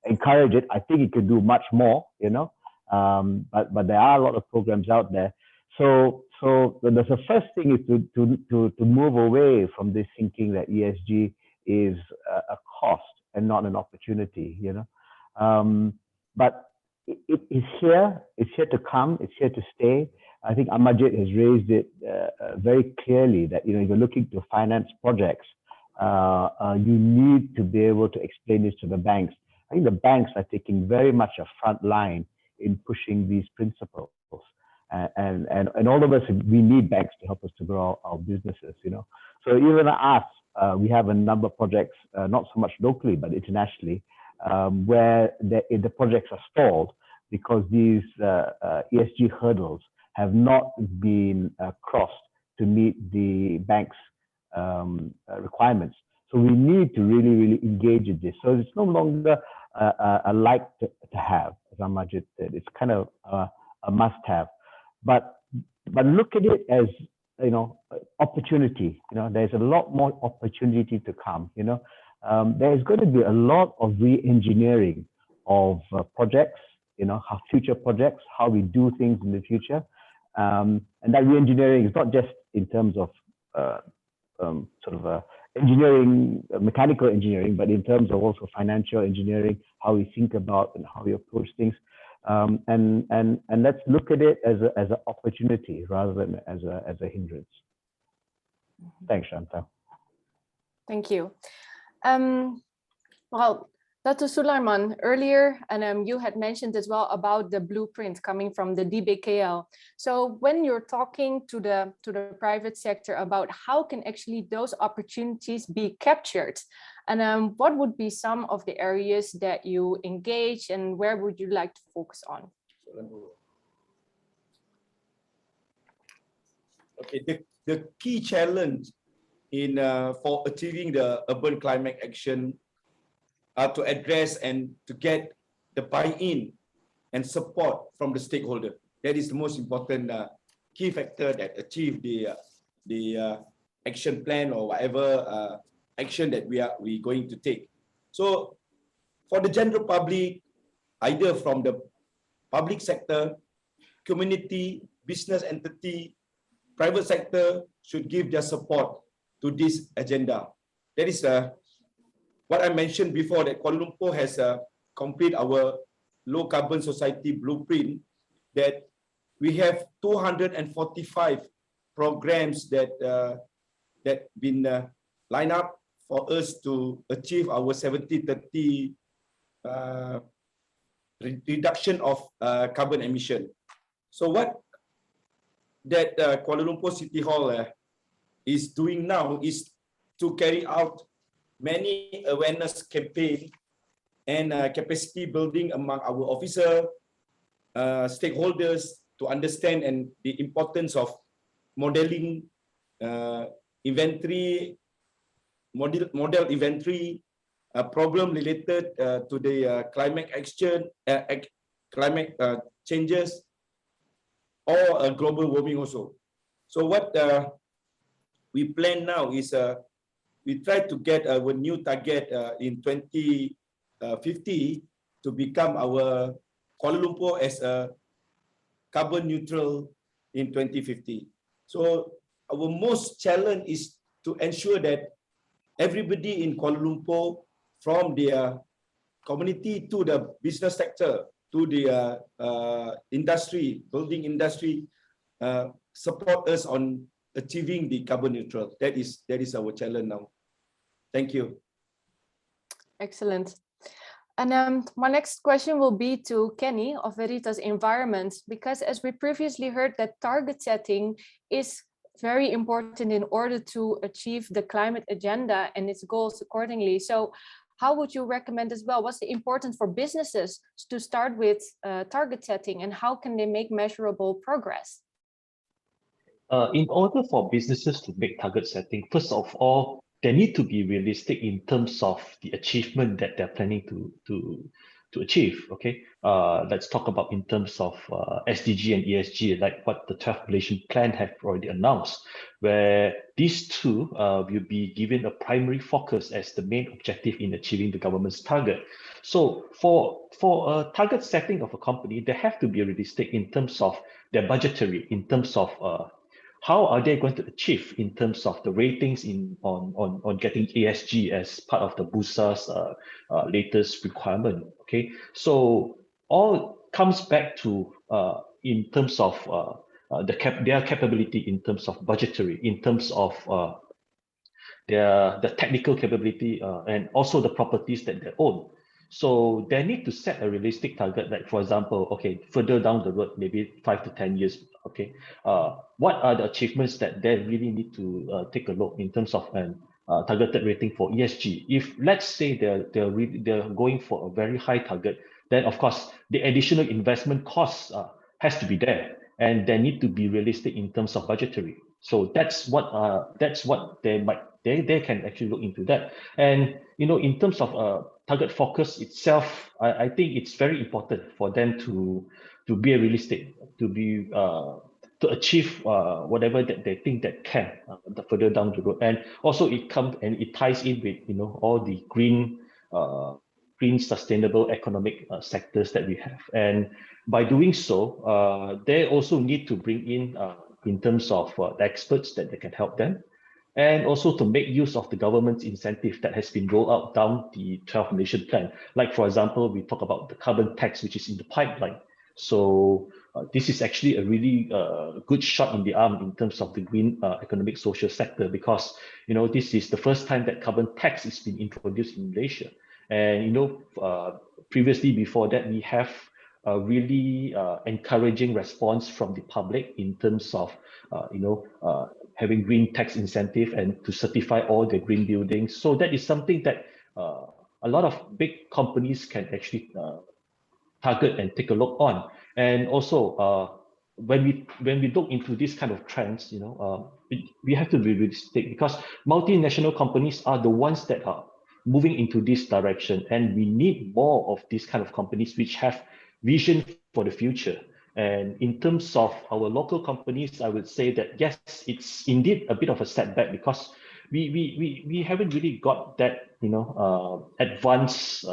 encourage it. I think it could do much more, but there are a lot of programs out there. So the first thing is to move away from this thinking that ESG is a cost and not an opportunity, but it is here. It's here to come. It's here to stay. I think Amarjit has raised it very clearly that if you're looking to finance projects, you need to be able to explain this to the banks. I think the banks are taking very much a front line in pushing these principles, and all of us, we need banks to help us to grow our businesses. So even us, we have a number of projects, not so much locally but internationally, where the projects are stalled because these ESG hurdles have not been crossed to meet the bank's requirements. So we need to really engage in this. So it's no longer a like to have, as Amarjit said. It's kind of a must-have. But look at it as opportunity. There's a lot more opportunity to come. There's going to be a lot of re-engineering of projects. How future projects, how we do things in the future, and that re-engineering is not just in terms of engineering, mechanical engineering, but in terms of also financial engineering, how we think about and how we approach things. And let's look at it as an opportunity rather than as a hindrance. Thanks, Shanta. Thank you. Well, Dr. Sulaiman, earlier, and you had mentioned as well about the blueprint coming from the DBKL. So when you're talking to the private sector about how can actually those opportunities be captured, and what would be some of the areas that you engage, and where would you like to focus on? Okay, the key challenge in for achieving the urban climate action are to address and to get the buy-in and support from the stakeholder. That is the most important key factor that achieve the action plan or whatever action that we going to take. So for the general public, either from the public sector, community, business entity, private sector should give their support to this agenda. That is what I mentioned before, that Kuala Lumpur has complete our low carbon society blueprint, that we have 245 programs that been lined up for us to achieve our 70-30 reduction of carbon emission. So what that Kuala Lumpur City Hall is doing now is to carry out many awareness campaign and capacity building among our officer, stakeholders, to understand and the importance of modeling inventory, model inventory, problem related to the climate action, climate changes, or global warming also. So what we plan now is we try to get our new target in 2050 to become our Kuala Lumpur as a carbon neutral in 2050. So our most challenge is to ensure that everybody in Kuala Lumpur, from their community to the business sector to the industry, building industry, support us on achieving the carbon neutral. That is our challenge now. Thank you. Excellent. And my next question will be to Kenny of Veritas Environment, because as we previously heard, that target setting is very important in order to achieve the climate agenda and its goals accordingly. So how would you recommend as well? What's the importance for businesses to start with target setting, and how can they make measurable progress? In order for businesses to make target setting, first of all, they need to be realistic in terms of the achievement that they're planning to achieve. Okay, let's talk about in terms of SDG and ESG, like what the 12th Malaysian Plan have already announced, where these two will be given a primary focus as the main objective in achieving the government's target. So for a target setting of a company, they have to be realistic in terms of their budgetary, in terms of how are they going to achieve in terms of the ratings on getting ESG as part of the BUSA's latest requirement. Okay, so all comes back to in terms of their capability in terms of budgetary, in terms of the technical capability and also the properties that they own. So they need to set a realistic target, like for example, okay, further down the road, maybe 5 to 10 years, okay, what are the achievements that they really need to take a look in terms of an targeted rating for ESG? If let's say they're going for a very high target, then of course the additional investment costs has to be there, and they need to be realistic in terms of budgetary. So that's what they can actually look into that. And you know, in terms of target focus itself, I think it's very important for them to be realistic, to achieve whatever that they think that can further down the road. And also it ties in with, you know, all the green sustainable economic sectors that we have. And by doing so, they also need to bring in terms of the experts that they can help them, and also to make use of the government's incentive that has been rolled out down the 12th Malaysian Plan. Like for example, we talk about the carbon tax, which is in the pipeline. So this is actually a really good shot in the arm in terms of the green economic social sector, because you know, this is the first time that carbon tax is being introduced in Malaysia. And you know, previously before that, we have a really encouraging response from the public in terms of having green tax incentive and to certify all the green buildings. So that is something that a lot of big companies can actually target and take a look on. And also when we look into this kind of trends, we have to be realistic, because multinational companies are the ones that are moving into this direction, and we need more of these kind of companies which have vision for the future. And in terms of our local companies, I would say that yes, it's indeed a bit of a setback, because we haven't really got that advanced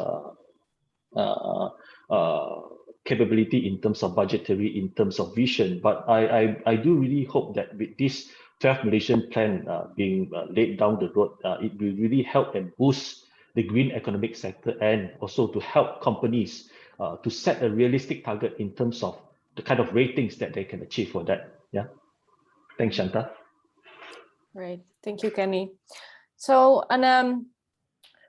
capability in terms of budgetary, in terms of vision. But I do really hope that with this 12th Malaysian plan being laid down the road, it will really help and boost the green economic sector, and also to help companies to set a realistic target in terms of the kind of ratings that they can achieve for that. Yeah. Thanks, Shanta. Great. Thank you, Kenny. So, and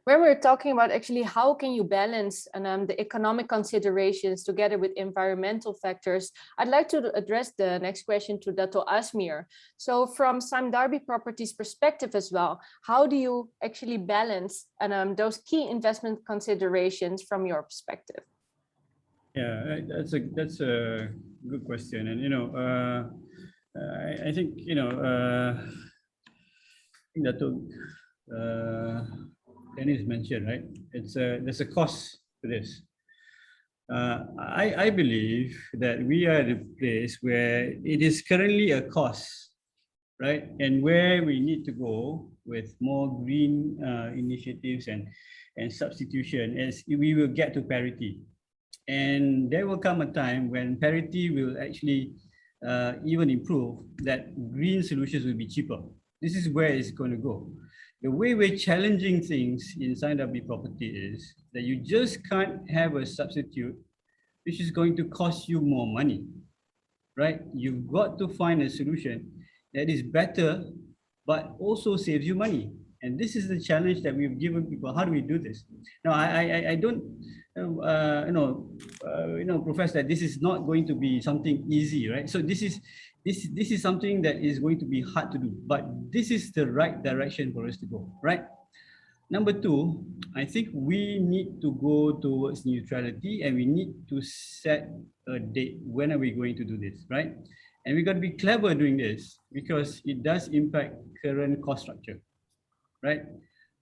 when we're talking about actually how can you balance the economic considerations together with environmental factors, I'd like to address the next question to Dato' Asmir. So from Sime Darby Properties perspective as well, how do you actually balance those key investment considerations from your perspective? Yeah, that's a good question, and I think Dato' Dennis mentioned, right? There's a cost to this. I believe that we are at a place where it is currently a cost, right? And where we need to go with more green initiatives and substitution, as we will get to parity. And there will come a time when parity will actually even improve, that green solutions will be cheaper. This is where it's going to go. The way we're challenging things in Sime Darby Property is that you just can't have a substitute which is going to cost you more money, right? You've got to find a solution that is better, but also saves you money. And this is the challenge that we've given people. How do we do this? Now, I don't, profess that this is not going to be something easy, right? So this is something that is going to be hard to do, but this is the right direction for us to go, right? Number two, I think we need to go towards neutrality, and we need to set a date. When are we going to do this, right? And we got to be clever doing this, because it does impact current cost structure, right?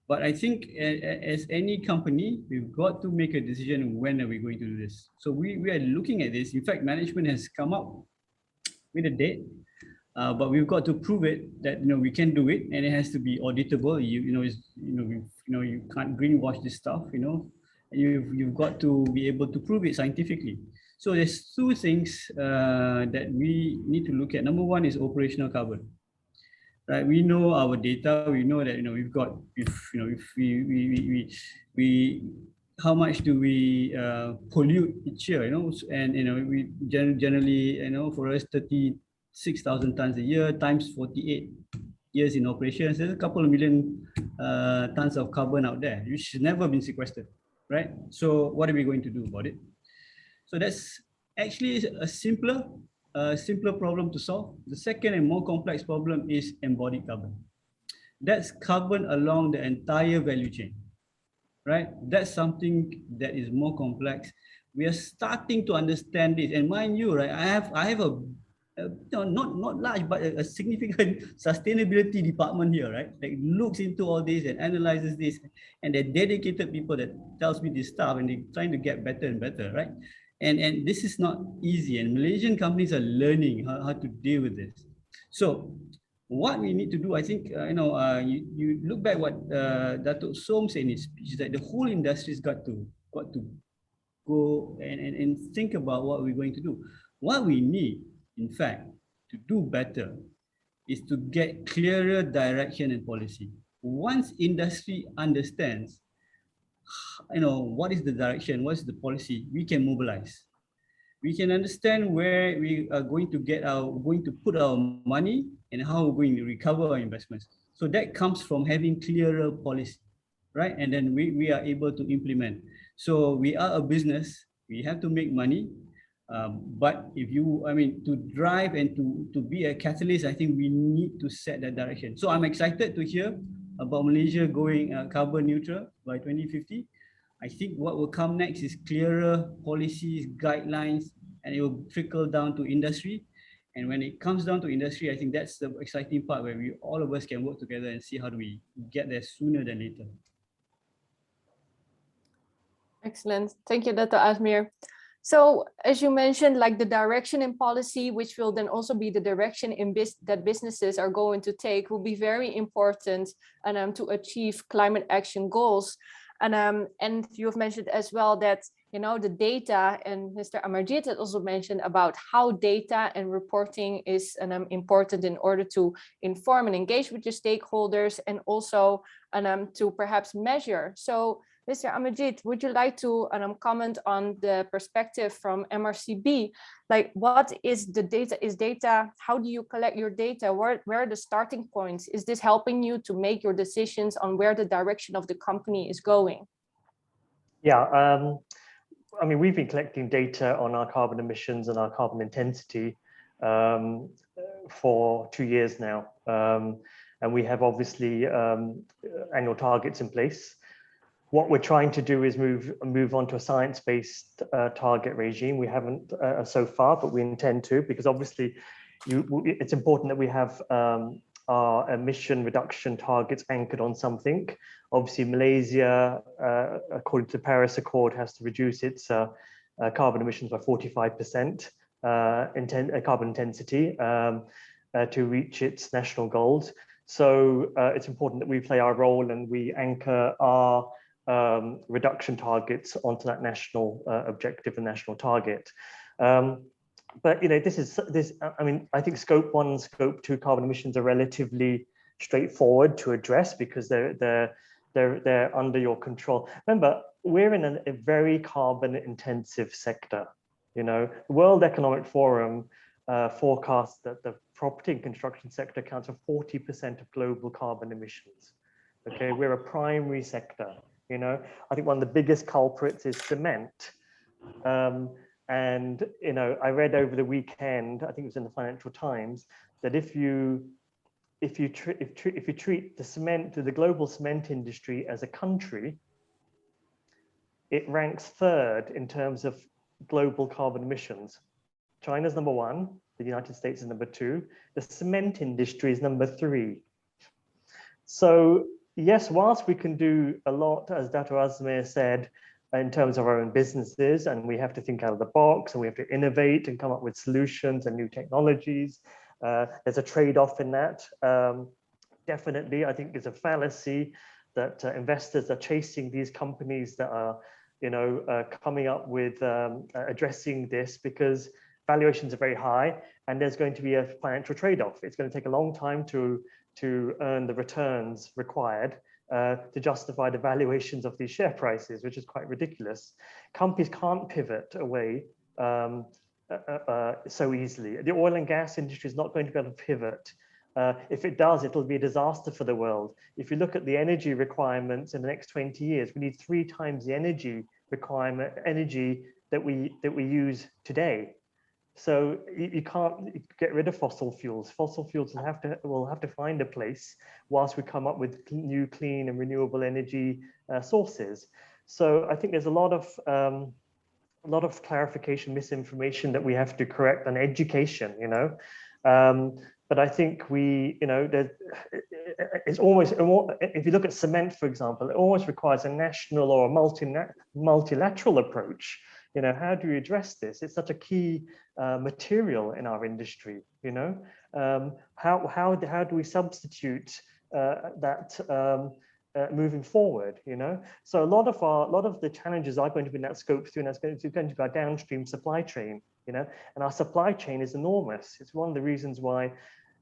But I think as any company, we've got to make a decision when are we going to do this. So we are looking at this. In fact, management has come up with a date, but we've got to prove it that we can do it, and it has to be auditable. You can't greenwash this stuff. You've got to be able to prove it scientifically. So there's two things that we need to look at. Number one is operational carbon. Right, we know our data. We know that we've got how much do we pollute each year? And we generally for us 36,000 tons a year times 48 years in operations. There's a couple of million tons of carbon out there, which has never been sequestered, right? So what are we going to do about it? So that's actually a simpler problem to solve. The second and more complex problem is embodied carbon. That's carbon along the entire value chain, right? That's something that is more complex. We are starting to understand this, and mind you, right? I have a not large, but a significant sustainability department here, right? That looks into all this and analyzes this, and they're dedicated people that tells me this stuff, and they're trying to get better and better, right? And this is not easy, and Malaysian companies are learning how to deal with this. So what we need to do, I think, you look back what Dato' Som said in his speech, that the whole industry's got to go and think about what we're going to do. What we need, in fact, to do better is to get clearer direction and policy. Once industry understands what is the direction, what is the policy, we can mobilize. We can understand where we are going to put our money and how we're going to recover our investments. So that comes from having clearer policy, right? And then we are able to implement. So we are a business, we have to make money. But to drive and to be a catalyst, I think we need to set that direction. So I'm excited to hear about Malaysia going carbon neutral by 2050. I think what will come next is clearer policies, guidelines, and it will trickle down to industry. And when it comes down to industry, I think that's the exciting part where all of us can work together and see how do we get there sooner than later. Excellent. Thank you, Dr. Asmir. So as you mentioned, like the direction in policy, which will then also be the direction in that businesses are going to take, will be very important and to achieve climate action goals. And you've mentioned as well that, you know, the data, and Mr. Amarjit had also mentioned about how data and reporting is important in order to inform and engage with your stakeholders, and also to perhaps measure. So Mr. Amarjit, would you like to comment on the perspective from MRCB? Like, what is the data? Is data, how do you collect your data? Where are the starting points? Is this helping you to make your decisions on where the direction of the company is going? Yeah, I mean, we've been collecting data on our carbon emissions and our carbon intensity for 2 years now. And we have obviously annual targets in place. What we're trying to do is move on to a science-based target regime. We haven't so far, but we intend to, because obviously it's important that we have our emission reduction targets anchored on something. Obviously, Malaysia, according to the Paris Accord, has to reduce its carbon emissions by 45% carbon intensity to reach its national goals. So it's important that we play our role and we anchor our reduction targets onto that national objective and national target. But you know, I mean, I think scope 1 and scope 2 carbon emissions are relatively straightforward to address because they're under your control. Remember, we're in a very carbon intensive sector. You know, the World Economic Forum forecasts that the property and construction sector accounts for 40% of global carbon emissions. Okay, we're a primary sector. You know, I think one of the biggest culprits is cement. And, you know, I read over the weekend, I think it was in the Financial Times, that if you treat the global cement industry as a country, it ranks 3rd in terms of global carbon emissions. China's number 1, the United States is number 2, the cement industry is number 3. So yes, whilst we can do a lot, as Dr. Asmir said, in terms of our own businesses, and we have to think out of the box and we have to innovate and come up with solutions and new technologies, there's a trade-off in that. Definitely, I think it's a fallacy that investors are chasing these companies that are, you know, coming up with addressing this, because valuations are very high and there's going to be a financial trade-off. It's going to take a long time to earn the returns required to justify the valuations of these share prices, which is quite ridiculous. Companies can't pivot away so easily. The oil and gas industry is not going to be able to pivot. If it does, it'll be a disaster for the world. If you look at the energy requirements in the next 20 years, we need 3 times the energy that we use today. So you can't get rid of fossil fuels. Fossil fuels will have to find a place whilst we come up with new, clean and renewable energy sources. So I think there's a lot of clarification, misinformation that we have to correct, and education, you know. But I think it's almost, if you look at cement, for example, it almost requires a national or a multilateral approach. You know, how do we address this? It's such a key material in our industry. You know, how do we substitute that moving forward? You know, so a lot of the challenges are going to be in that scope 2, and that's going to be our downstream supply chain. You know, and our supply chain is enormous. It's one of the reasons why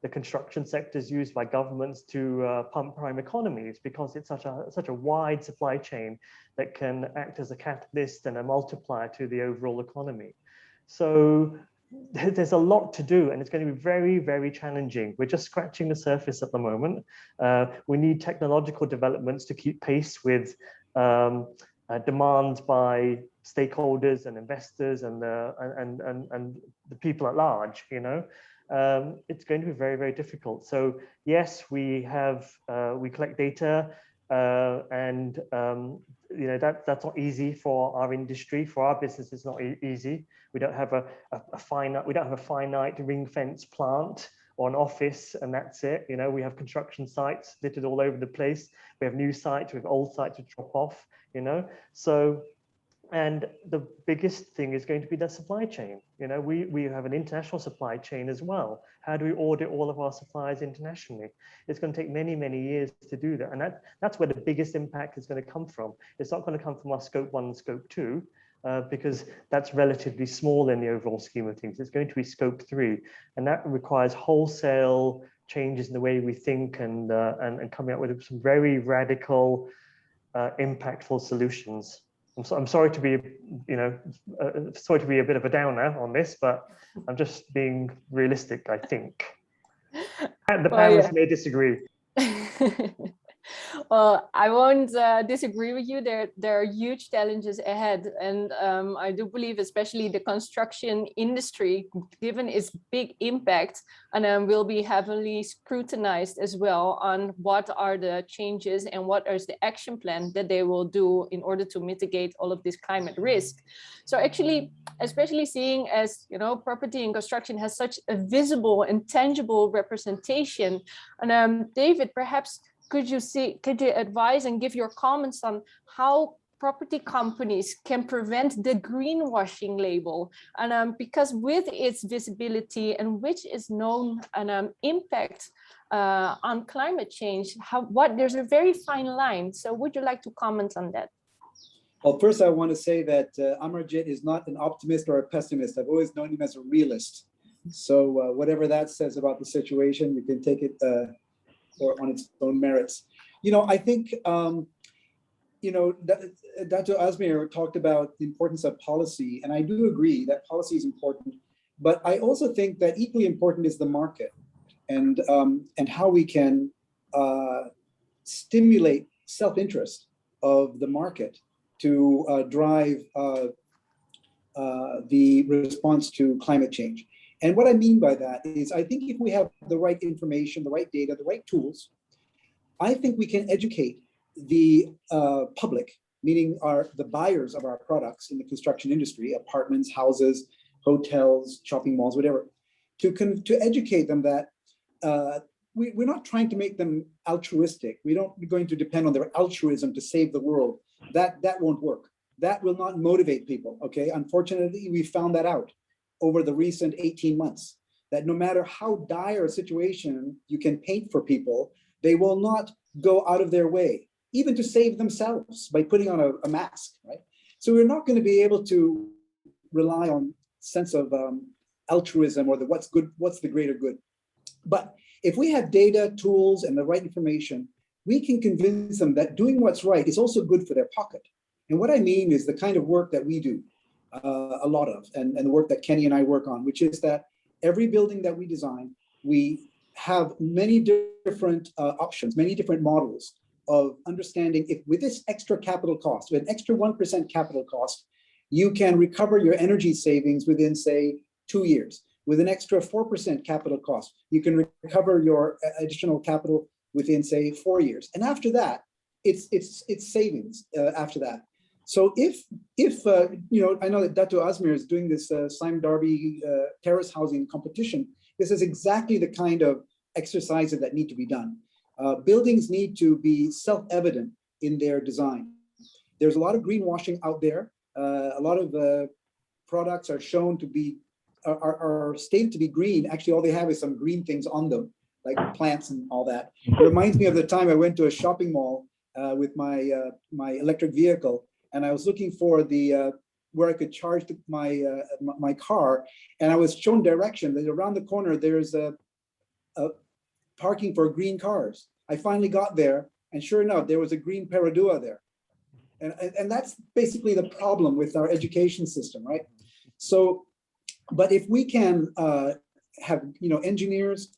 the construction sector is used by governments to pump prime economies, because it's such a wide supply chain that can act as a catalyst and a multiplier to the overall economy. So there's a lot to do, and it's going to be very, very challenging. We're just scratching the surface at the moment. We need technological developments to keep pace with demands by stakeholders and investors and the people at large. You know, it's going to be very, very difficult. So yes, we collect data. You know, that's not easy for our industry, for our business. It's not easy. We don't have a finite ring fence plant or an office, and that's it. You know, we have construction sites littered all over the place. We have new sites, we have old sites to drop off. You know, so. And the biggest thing is going to be the supply chain. You know, we have an international supply chain as well. How do we audit all of our suppliers internationally? It's going to take many, many years to do that. And that's where the biggest impact is going to come from. It's not going to come from our scope 1 and scope 2, because that's relatively small in the overall scheme of things. It's going to be scope 3. And that requires wholesale changes in the way we think and coming up with some very radical, impactful solutions. I'm sorry to be, you know, sorry to be a bit of a downer on this, but I'm just being realistic, I think. And the panelists may disagree. Well, I won't disagree with you. There are huge challenges ahead. And I do believe especially the construction industry, given its big impact, and will be heavily scrutinized as well on what are the changes and what is the action plan that they will do in order to mitigate all of this climate risk. So actually, especially seeing as, you know, property and construction has such a visible and tangible representation. And David, perhaps could you advise and give your comments on how property companies can prevent the greenwashing label? And because with its visibility and which is known and impact on climate change, there's a very fine line. So would you like to comment on that? Well, first I want to say that Amarjit is not an optimist or a pessimist. I've always known him as a realist. So whatever that says about the situation, you can take it or on its own merits. You know, I think, you know, Dr. Azmir talked about the importance of policy, and I do agree that policy is important, but I also think that equally important is the market and how we can stimulate self-interest of the market to drive the response to climate change. And what I mean by that is, I think if we have the right information, the right data, the right tools, I think we can educate the public, meaning the buyers of our products in the construction industry, apartments, houses, hotels, shopping malls, whatever, to educate them that we're not trying to make them altruistic. We're not going to depend on their altruism to save the world. That won't work. That will not motivate people, okay? Unfortunately, we found that out over the recent 18 months, that no matter how dire a situation you can paint for people, they will not go out of their way, even to save themselves by putting on a mask, right? So we're not going to be able to rely on sense of altruism or what's the greater good. But if we have data, tools, and the right information, we can convince them that doing what's right is also good for their pocket. And what I mean is the kind of work that we do, a lot of, and the work that Kenny and I work on, which is that every building that we design, we have many different options, many different models of understanding if with this extra capital cost, with an extra 1% capital cost, you can recover your energy savings within, say, 2 years. With an extra 4% capital cost, you can recover your additional capital within, say, 4 years. And after that, it's savings after that. So if you know, I know that Dr. Azmir is doing this Sime Darby terrace housing competition. This is exactly the kind of exercises that need to be done. Buildings need to be self-evident in their design. There's a lot of greenwashing out there. A lot of products are shown to be, are stated to be green. Actually, all they have is some green things on them, like plants and all that. It reminds me of the time I went to a shopping mall with my electric vehicle, and I was looking for the where I could charge my car, and I was shown direction that around the corner there's a parking for green cars. I finally got there, and sure enough, there was a green Perodua there, and that's basically the problem with our education system, right? So, but if we can have engineers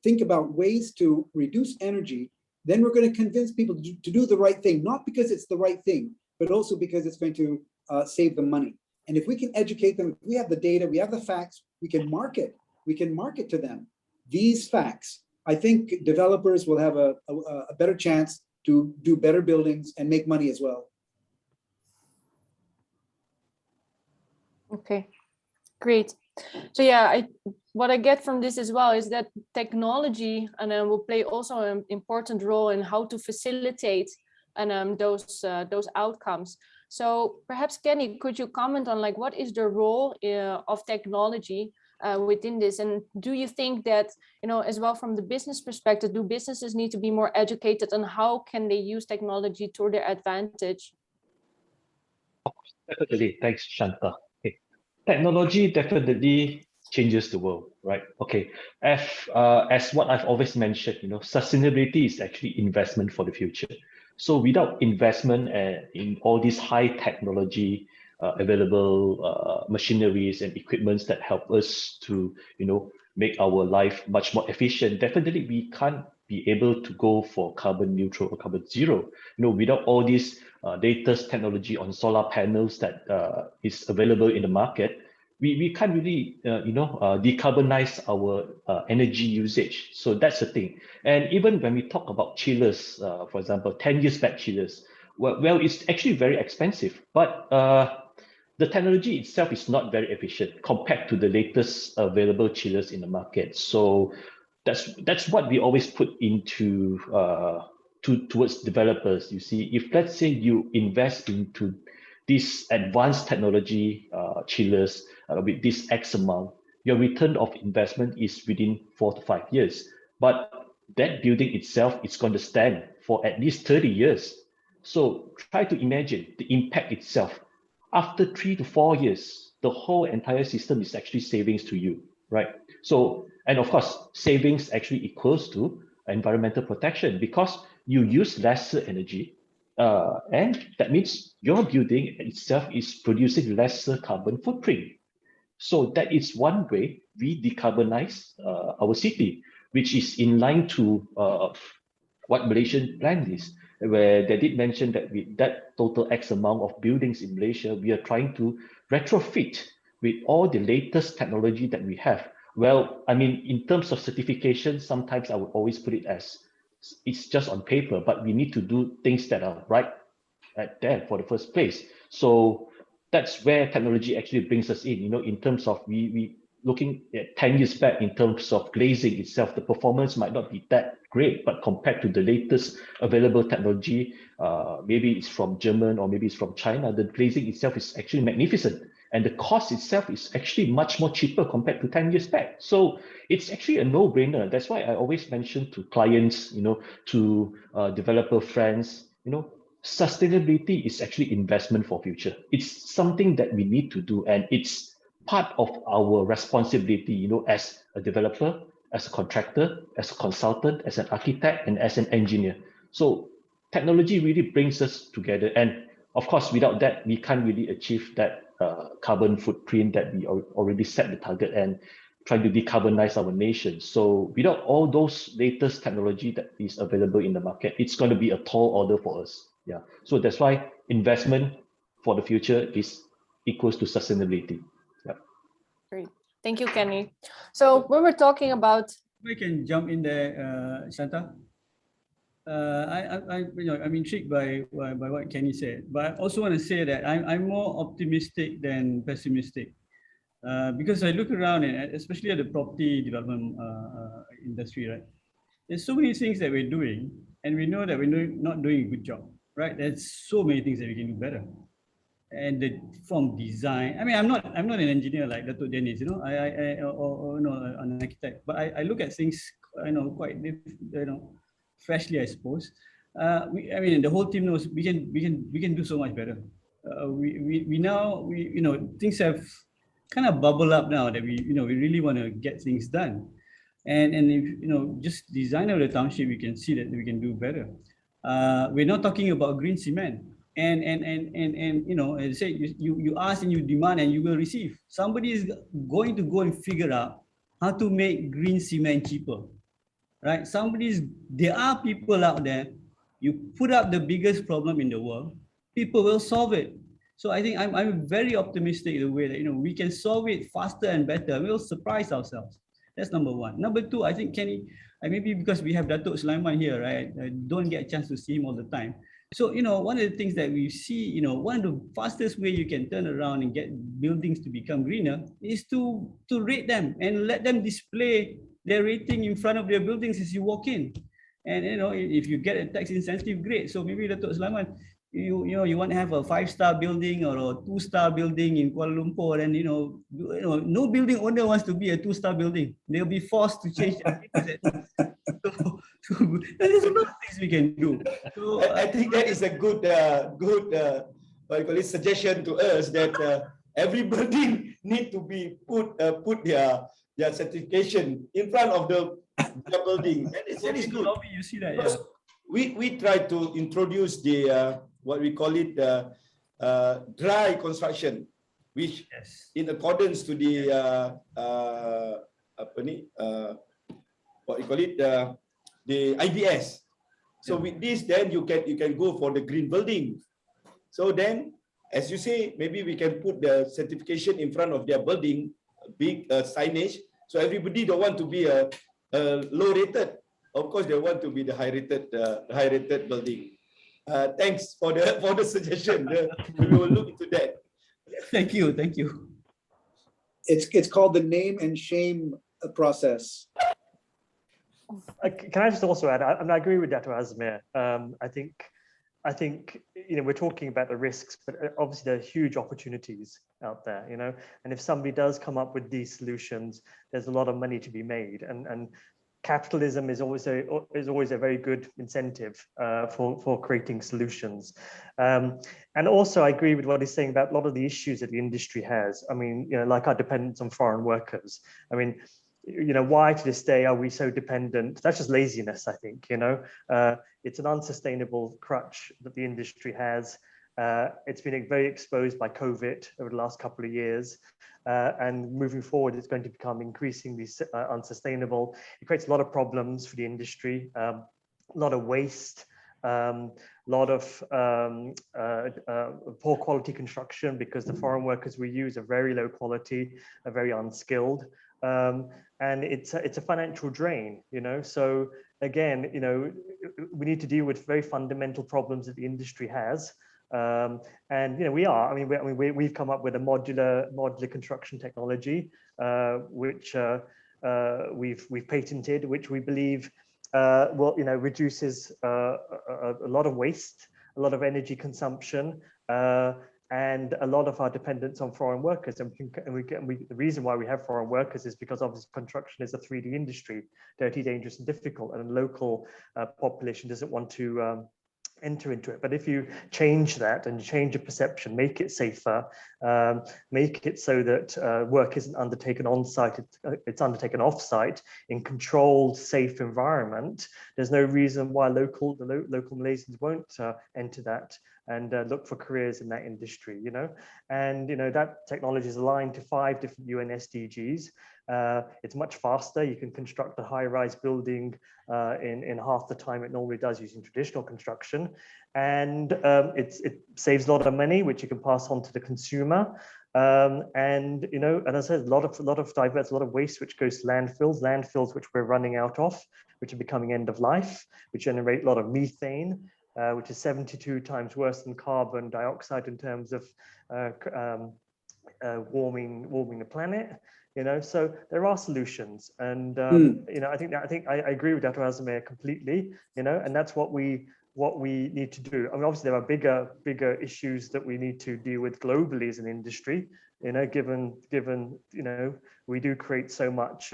think about ways to reduce energy, then we're going to convince people to do the right thing, not because it's the right thing, but also because it's going to save them money. And if we can educate them, if we have the data, we have the facts, we can market to them these facts. I think developers will have a better chance to do better buildings and make money as well. Okay, great. So yeah, what I get from this as well is that technology will play also an important role in how to facilitate those outcomes. So perhaps Kenny, could you comment on like what is the role of technology within this, and do you think that, you know, as well from the business perspective, do businesses need to be more educated on how can they use technology to their advantage? Definitely. Thanks, Shanta. Okay. Technology definitely changes the world, right? Okay. As what I've always mentioned, you know, sustainability is actually investment for the future. So without investment in all these high technology available machineries and equipments that help us to, you know, make our life much more efficient, definitely we can't be able to go for carbon neutral or carbon zero. You know, without all these latest technology on solar panels that is available in the market, we can't really, decarbonize our energy usage. So that's the thing. And even when we talk about chillers, for example, 10 years back chillers, well, it's actually very expensive, but the technology itself is not very efficient compared to the latest available chillers in the market. So that's what we always put into towards developers. You see, if let's say you invest into this advanced technology chillers with this X amount, your return of investment is within 4 to 5 years. But that building itself is going to stand for at least 30 years. So try to imagine the impact itself. After 3 to 4 years, the whole entire system is actually savings to you, right? So, and of course, savings actually equals to environmental protection because you use lesser energy, and that means your building itself is producing lesser carbon footprint. So that is one way we decarbonize our city, which is in line to what Malaysian plan is, where they did mention that with that total X amount of buildings in Malaysia, we are trying to retrofit with all the latest technology that we have. Well, I mean, in terms of certification, sometimes I would always put it as it's just on paper, but we need to do things that are right at there for the first place. So that's where technology actually brings us in, you know, in terms of we looking at 10 years back in terms of glazing itself, the performance might not be that great, but compared to the latest available technology, maybe it's from German or maybe it's from China, the glazing itself is actually magnificent. And the cost itself is actually much more cheaper compared to 10 years back. So it's actually a no-brainer. That's why I always mention to clients, you know, to developer friends, you know, sustainability is actually investment for future. It's something that we need to do, and it's part of our responsibility, you know, as a developer, as a contractor, as a consultant, as an architect, and as an engineer. So technology really brings us together. And of course, without that, we can't really achieve that carbon footprint that we already set the target and trying to decarbonize our nation. So without all those latest technology that is available in the market, it's going to be a tall order for us. Yeah. So that's why investment for the future is equals to sustainability. Yeah. Great. Thank you, Kenny. So when we're talking about, I can jump in there, Shanta. I'm intrigued by what Kenny said, but I also want to say that I'm more optimistic than pessimistic, because I look around and especially at the property development industry, right? There's so many things that we're doing, and we know that we're not doing a good job, right? There's so many things that we can do better, and from design. I mean, I'm not an engineer like Dato' Dennis, you know, or an architect, but I look at things, you know, quite, you know, freshly, I suppose. I mean, the whole team knows we can do so much better. We now, you know, things have kind of bubble up now that we really want to get things done. And if, you know, just design of the township, we can see that we can do better. We're not talking about green cement. And you know, as I say, you ask and you demand and you will receive. Somebody is going to go and figure out how to make green cement cheaper, right? There are people out there, you put up the biggest problem in the world, people will solve it. So I think I'm very optimistic in the way that, you know, we can solve it faster and better. We'll surprise ourselves. That's number one. Number two, I think Kenny, maybe because we have Datuk Sulaiman here, right? I don't get a chance to see him all the time. So, one of the things that we see, one of the fastest way you can turn around and get buildings to become greener is to rate them and let them display their rating in front of their buildings as you walk in. And, if you get a tax incentive, great. So maybe Datuk Sulaiman, you want to have a 5-star building or a 2-star building in Kuala Lumpur, and no building owner wants to be a 2-star building. They'll be forced to change their ratings. So there's a lot of things we can do. So I think that is a good suggestion to us that every building need to be put their certification in front of the building. That is good. Lobby, you see that, yeah. We try to introduce the what we call it dry construction, which in accordance to the what we call it the IBS. So with this, then you can go for the green building. So then, as you say, maybe we can put the certification in front of their building, big signage. So everybody don't want to be a low rated. Of course, they want to be the high rated building. Thanks for the suggestion. We will look into that. Thank you. It's called the name and shame process. Can I just also add? I agree with Dr. Azmir. I think we're talking about the risks, but obviously there are huge opportunities out there. And if somebody does come up with these solutions, there's a lot of money to be made, and capitalism is always a very good incentive for creating solutions. And also I agree with what he's saying about a lot of the issues that the industry has. I mean, like our dependence on foreign workers. I mean, why to this day are we so dependent? That's just laziness, I think. It's an unsustainable crutch that the industry has. It's been very exposed by COVID over the last couple of years. And moving forward, it's going to become increasingly unsustainable. It creates a lot of problems for the industry, a lot of waste, a lot of poor quality construction, because the foreign workers we use are very low quality, are very unskilled. And it's a financial drain, So again, we need to deal with very fundamental problems that the industry has. And we've come up with a modular construction technology, which we've patented, which we believe reduces a lot of waste, a lot of energy consumption, and a lot of our dependence on foreign workers. And the reason why we have foreign workers is because obviously construction is a 3D industry, dirty, dangerous, and difficult, and a local population doesn't want to enter into it. But if you change that and change the perception, make it safer, make it so that work isn't undertaken on site, it's undertaken off site in controlled, safe environment, there's no reason why the local Malaysians won't enter that and look for careers in that industry, And that technology is aligned to 5 different UN SDGs. It's much faster. You can construct a high-rise building in half the time it normally does using traditional construction, and it saves a lot of money, which you can pass on to the consumer. And as I said, a lot of diverts, a lot of waste which goes to landfills which we're running out of, which are becoming end of life, which generate a lot of methane, which is 72 times worse than carbon dioxide in terms of warming the planet. So there are solutions, and I think I agree with Dr. Azmir completely. And that's what we need to do. I mean, obviously there are bigger issues that we need to deal with globally as an industry. Given we do create so much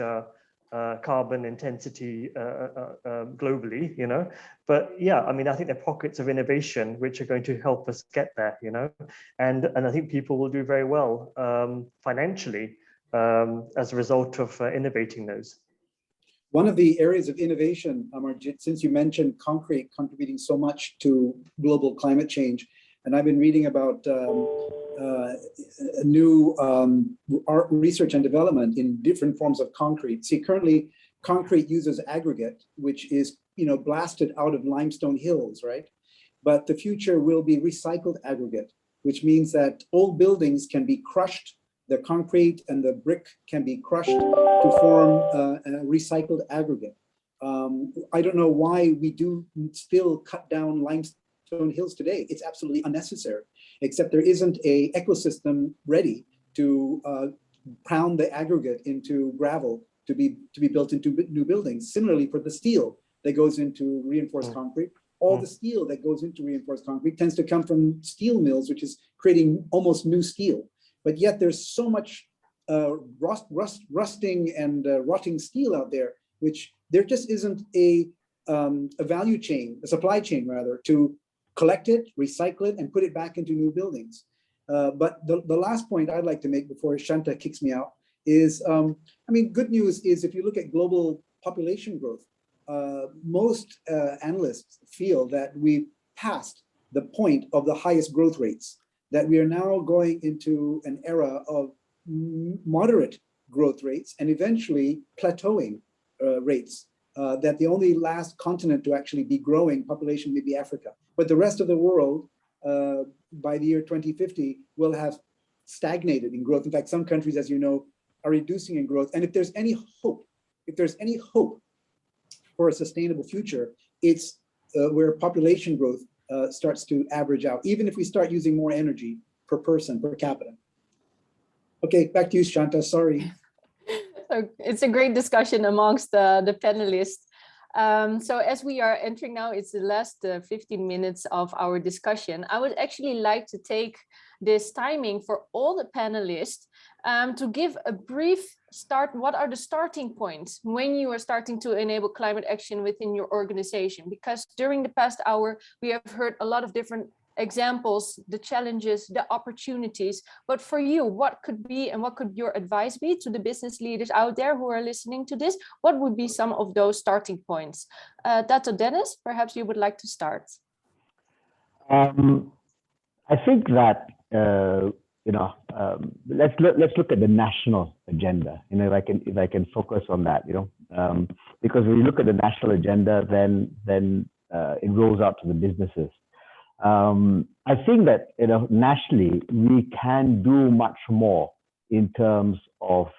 carbon intensity globally. But yeah, I mean, I think there are pockets of innovation which are going to help us get there. And I think people will do very well financially as a result of innovating those. One of the areas of innovation, Amarjit, since you mentioned concrete contributing so much to global climate change, and I've been reading about new research and development in different forms of concrete. See, currently, concrete uses aggregate, which is blasted out of limestone hills, right? But the future will be recycled aggregate, which means that old buildings can be crushed The concrete and the brick can be crushed to form a recycled aggregate. I don't know why we do still cut down limestone hills today. It's absolutely unnecessary, except there isn't a ecosystem ready to pound the aggregate into gravel to be built into new buildings. Similarly, for the steel that goes into reinforced concrete, all the steel that goes into reinforced concrete tends to come from steel mills, which is creating almost new steel. But yet there's so much rusting and rotting steel out there, which there just isn't a value chain, a supply chain rather, to collect it, recycle it, and put it back into new buildings. But the last point I'd like to make before Shanta kicks me out is, I mean, good news is if you look at global population growth, most analysts feel that we've passed the point of the highest growth rates, that we are now going into an era of moderate growth rates and eventually plateauing rates, that the only last continent to actually be growing population may be Africa. But the rest of the world, by the year 2050, will have stagnated in growth. In fact, some countries, as you know, are reducing in growth. And if there's any hope for a sustainable future, it's where population growth starts to average out, even if we start using more energy per person, per capita. Okay, back to you, Shanta, sorry. So it's a great discussion amongst the panelists. So as we are entering now, it's the last 15 minutes of our discussion. I would actually like to take this timing for all the panelists to give a brief start. What are the starting points when you are starting to enable climate action within your organization? Because during the past hour, we have heard a lot of different examples, the challenges, the opportunities. But for you, what could be and what could your advice be to the business leaders out there who are listening to this? What would be some of those starting points? Dato Dennis, perhaps you would like to start. I think that let's look at the national agenda. If I can focus on that, because when you look at the national agenda, then it rolls out to the businesses. I think that nationally we can do much more in terms of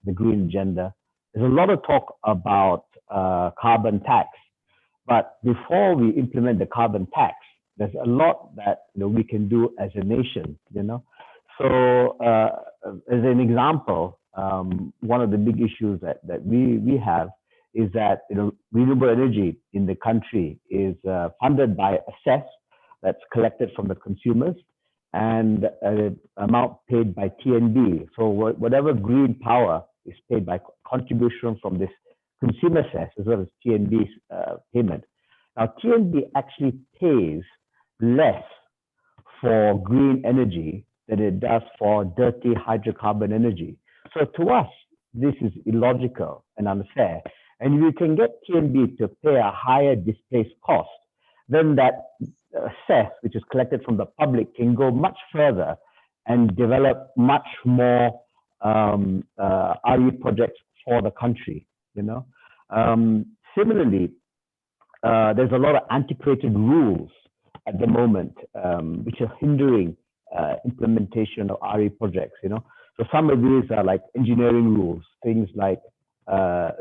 the green agenda. There's a lot of talk about carbon tax, but before we implement the carbon tax, there's a lot that we can do as a nation. So as an example, one of the big issues that we have is that renewable energy in the country is funded by a cess that's collected from the consumers and an amount paid by TNB. So whatever green power is paid by contribution from this consumer cess as well as TNB's payment. Now TNB actually pays less for green energy than it does for dirty hydrocarbon energy. So to us, this is illogical and unfair. And if you can get TNB to pay a higher displaced cost, then that cess, which is collected from the public, can go much further and develop much more RE projects for the country. Similarly, there's a lot of antiquated rules at the moment, which are hindering implementation of RE projects. So some of these are like engineering rules, things like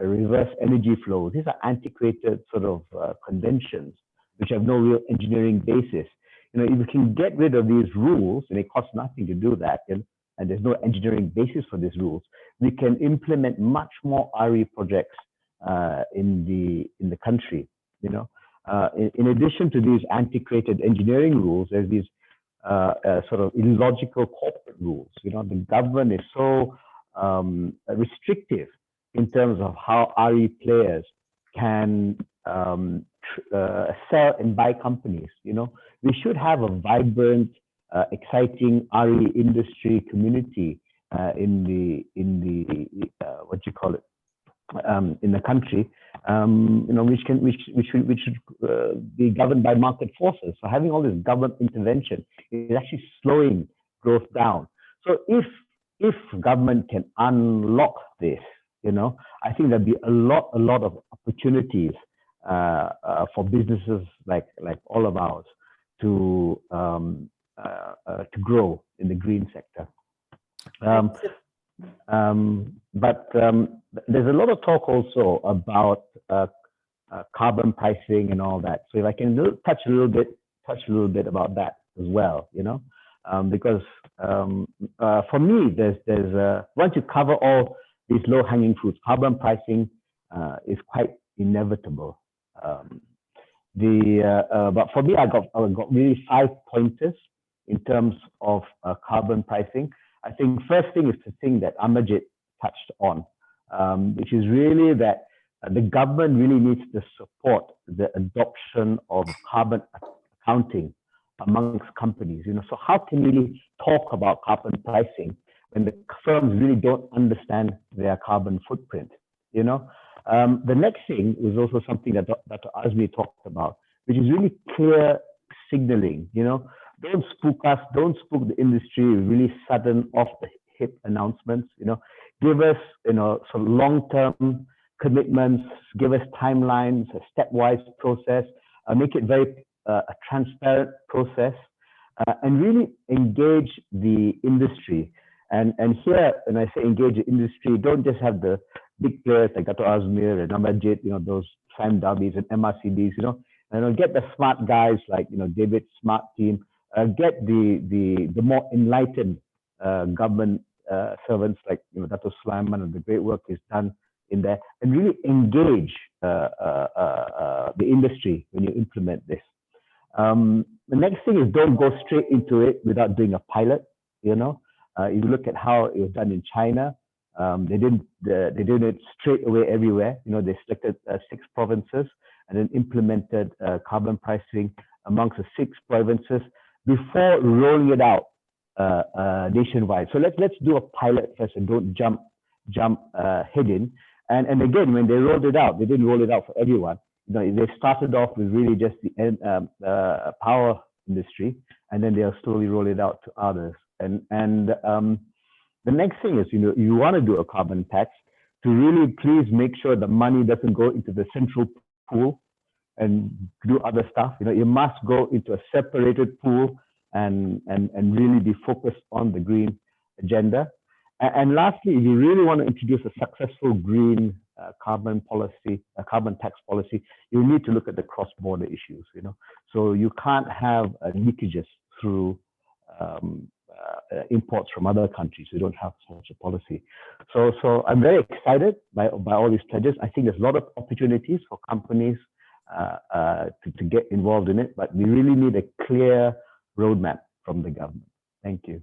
reverse energy flow. These are antiquated sort of conventions which have no real engineering basis. If we can get rid of these rules, and it costs nothing to do that, and there's no engineering basis for these rules, we can implement much more RE projects in the country. In addition to these antiquated engineering rules, there's these sort of illogical corporate rules. The government is so restrictive in terms of how RE players can sell and buy companies. We should have a vibrant, exciting RE industry community in the country, which should be governed by market forces. So having all this government intervention is actually slowing growth down. So if government can unlock this, I think there'll be a lot of opportunities for businesses like all of ours to to grow in the green sector. But there's a lot of talk also about carbon pricing and all that. So if I can touch a little bit about that as well, because for me, there's once you cover all these low-hanging fruits, carbon pricing is quite inevitable. But for me, I got really 5 pointers in terms of carbon pricing. I think first thing is the thing that Amarjit touched on, which is really that the government really needs to support the adoption of carbon accounting amongst companies. So how can we really talk about carbon pricing when the firms really don't understand their carbon footprint? The next thing is also something that Dr. Azmi talked about, which is really clear signaling. Don't spook us, don't spook the industry with really sudden off the hip announcements. Give us some long-term commitments, give us timelines, a stepwise process, make it very a transparent process, and really engage the industry. And here, when I say engage the industry, don't just have the big players like Dr. Azmir and Amarjit, those Sam Darbies and MRCDs, get the smart guys like David's smart team, get the more enlightened government servants like Dr. Sulaiman, and the great work is done in there, and really engage the industry when you implement this. The next thing is don't go straight into it without doing a pilot. If you look at how it was done in China, they did it straight away everywhere. They selected 6 provinces and then implemented carbon pricing amongst the 6 provinces before rolling it out nationwide. So let's do a pilot first and don't jump hidden. And again, when they rolled it out, they didn't roll it out for everyone. They started off with really just the power industry, and then they'll slowly roll it out to others. And the next thing is, you want to do a carbon tax, to really please make sure the money doesn't go into the central pool and do other stuff. You must go into a separated pool and really be focused on the green agenda. And lastly, if you really want to introduce a successful green carbon tax policy, you need to look at the cross-border issues. So you can't have leakages through imports from other countries. We don't have such a policy. So I'm very excited by all these pledges. I think there's a lot of opportunities for companies to get involved in it, but we really need a clear roadmap from the government. Thank you.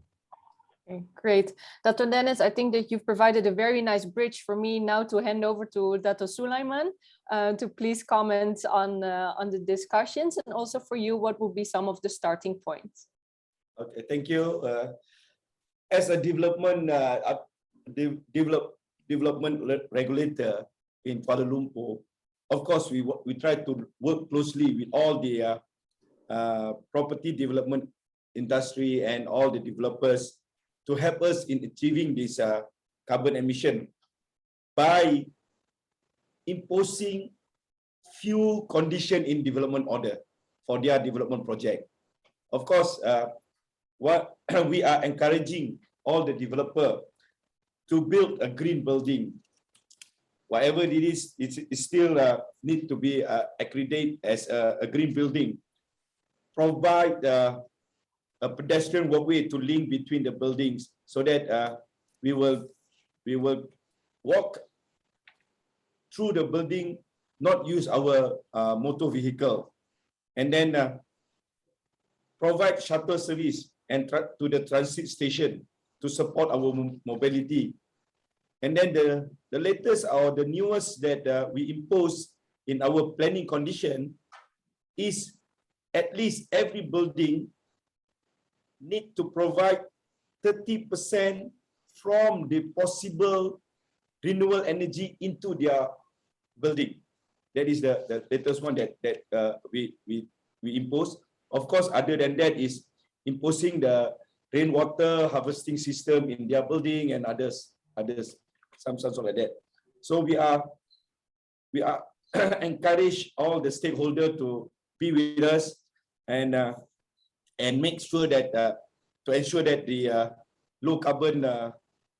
Okay, great. Dr. Dennis, I think that you've provided a very nice bridge for me now to hand over to Dr. Sulaiman to please comment on the discussions, and also for you, what will be some of the starting points? Okay, thank you. As a development regulator in Kuala Lumpur, of course, we try to work closely with all the property development industry and all the developers to help us in achieving this carbon emission by imposing few conditions in development order for their development project. Of course, what we are encouraging all the developer to build a green building. Whatever it is, it still need to be accredited as a green building. Provide a pedestrian walkway to link between the buildings, so that we will walk through the building, not use our motor vehicle, and then provide shuttle service and to the transit station to support our mobility. And then the latest or the newest that we impose in our planning condition is at least every building need to provide 30% from the possible renewable energy into their building. That is the latest one that we impose. Of course, other than that is imposing the rainwater harvesting system in their building and others, some sort like that. So we are encourage all the stakeholders to be with us and make sure that to ensure that the low carbon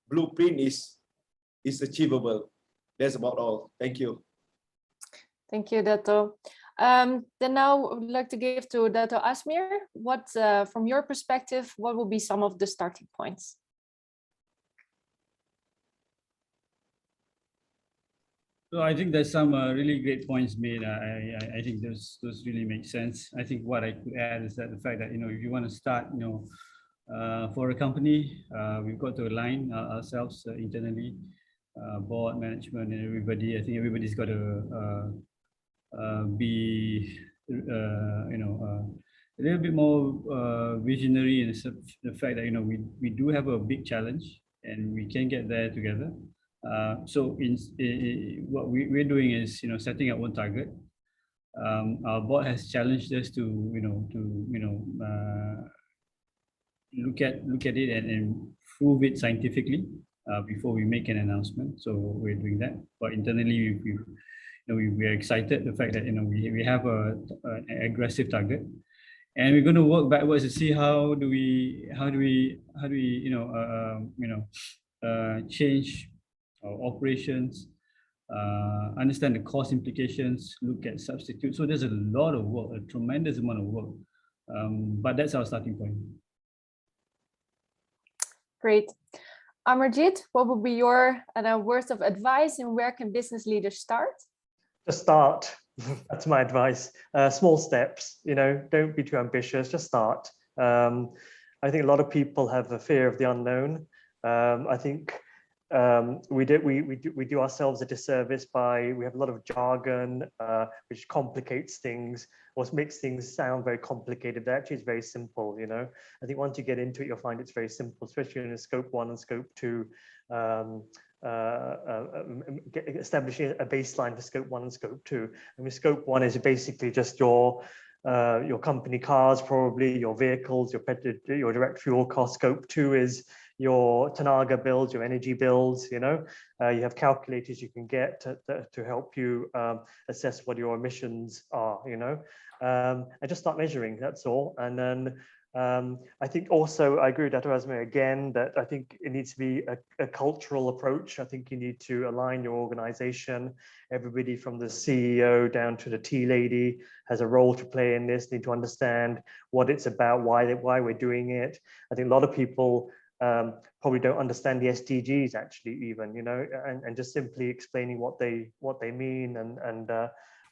blueprint is achievable. That's about all. Thank you. Thank you, Dato. Then now I would like to give to Dato Asmir. What, from your perspective, what will be some of the starting points? So I think there's some really great points made. I think those really make sense. I think what I could add is that the fact that, if you want to start, for a company, we've got to align ourselves internally, board, management, and everybody. I think everybody's got to be, a little bit more visionary in the fact that, we do have a big challenge and we can get there together. So what we're doing is, setting our own target. Our board has challenged us to, look at it and prove it scientifically before we make an announcement. So we're doing that. But internally, we are excited the fact that we have an aggressive target, and we're going to work backwards to see how do we change our operations, understand the cost implications, look at substitutes. So there's a lot of work, a tremendous amount of work, but that's our starting point. Great. Amarjit, what would be your words of advice, and where can business leaders start? Just start. That's my advice. Small steps, don't be too ambitious, just start. I think a lot of people have a fear of the unknown. I think we do ourselves a disservice by, we have a lot of jargon which complicates things or makes things sound very complicated. But actually, it's very simple. I think once you get into it, you'll find it's very simple, especially in Scope 1 and Scope 2. Establishing a baseline for Scope 1 and Scope 2. I mean, Scope 1 is basically just your company cars, probably your vehicles, your direct fuel cost. Scope 2 is your Tenaga bills, your energy bills. You have calculators you can get to help you assess what your emissions are. And just start measuring. That's all. And then I think also I agree with Dato' Asmir again that I think it needs to be a cultural approach. I think you need to align your organization. Everybody from the CEO down to the tea lady has a role to play in this, need to understand what it's about, why we're doing it. I think a lot of people probably don't understand the SDGs actually even, and just simply explaining what they mean and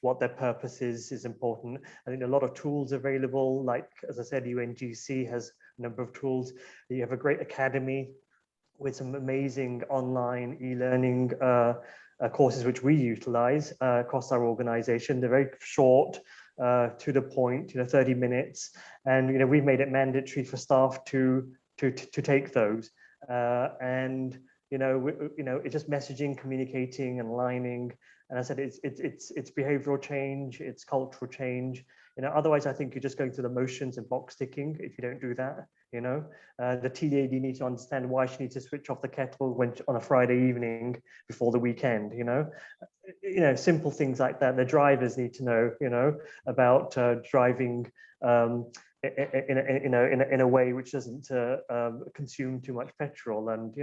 what their purpose is important. I think a lot of tools available, like, as I said, UNGC has a number of tools. You have a great academy with some amazing online e-learning courses, which we utilize across our organization. They're very short, to the point, 30 minutes. And, we've made it mandatory for staff to take those. And, it's just messaging, communicating and aligning. And I said, it's behavioral change, it's cultural change. Otherwise, I think you're just going through the motions and box ticking if you don't do that. The tea lady needs to understand why she needs to switch off the kettle on a Friday evening before the weekend. Simple things like that. The drivers need to know, about driving in a way which doesn't consume too much petrol, and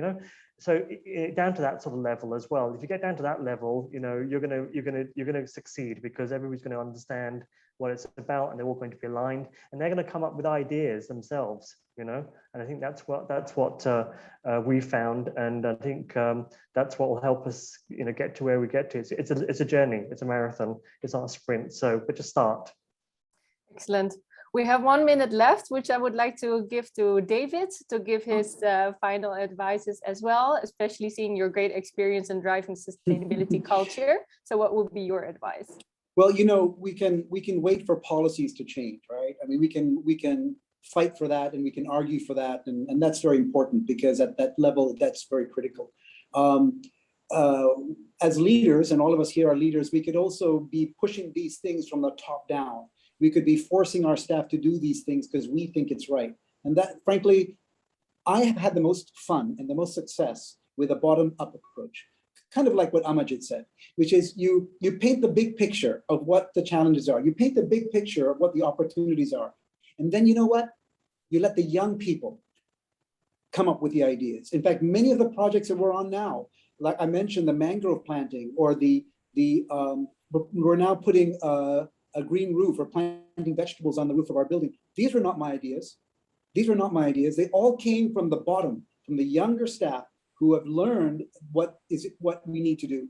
so down to that sort of level as well. If you get down to that level, you're gonna succeed, because everybody's going to understand what it's about, and they're all going to be aligned, and they're going to come up with ideas themselves. And I think that's what we found, and I think that's what will help us get to where we get to. It's a journey, it's a marathon, it's not a sprint. So but just start. Excellent. We have 1 minute left, which I would like to give to David to give his final advices as well, especially seeing your great experience in driving sustainability culture. So what would be your advice? Well, we can wait for policies to change, right? I mean, we can fight for that, and we can argue for that, and that's very important, because at that level, that's very critical. As leaders, and all of us here are leaders, we could also be pushing these things from the top down. We could be forcing our staff to do these things because we think it's right. And that, frankly, I have had the most fun and the most success with a bottom-up approach. Kind of like what Amarjit said, which is you paint the big picture of what the challenges are. You paint the big picture of what the opportunities are. And then you know what? You let the young people come up with the ideas. In fact, many of the projects that we're on now, like I mentioned, the mangrove planting or we're now putting a green roof or planting vegetables on the roof of our building. These were not my ideas. These were not my ideas. They all came from the bottom, from the younger staff who have learned what we need to do.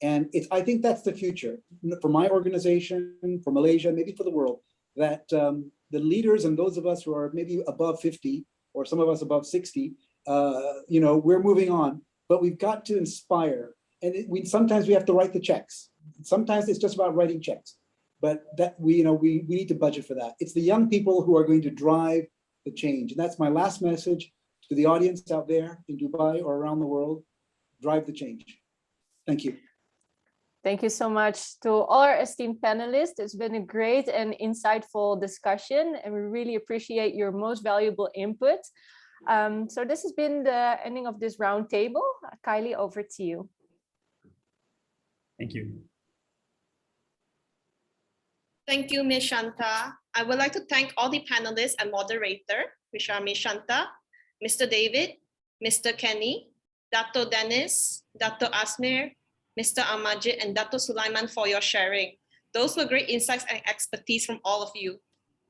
And I think that's the future for my organization, for Malaysia, maybe for the world, that the leaders and those of us who are maybe above 50 or some of us above 60, we're moving on, but we've got to inspire. And sometimes we have to write the checks. Sometimes it's just about writing checks, but that we need to budget for that. It's the young people who are going to drive the change. And that's my last message to the audience out there in Dubai or around the world. Drive the change. Thank you. Thank you so much to all our esteemed panelists. It's been a great and insightful discussion, and we really appreciate your most valuable input. So this has been the ending of this roundtable. Kylie, over to you. Thank you. Thank you, Ms. Shanta. I would like to thank all the panelists and moderator, which are Ms. Shanta, Mr. David, Mr. Kenny, Dr. Dennis, Dr. Asmir, Mr. Amajid, and Dr. Sulaiman for your sharing. Those were great insights and expertise from all of you.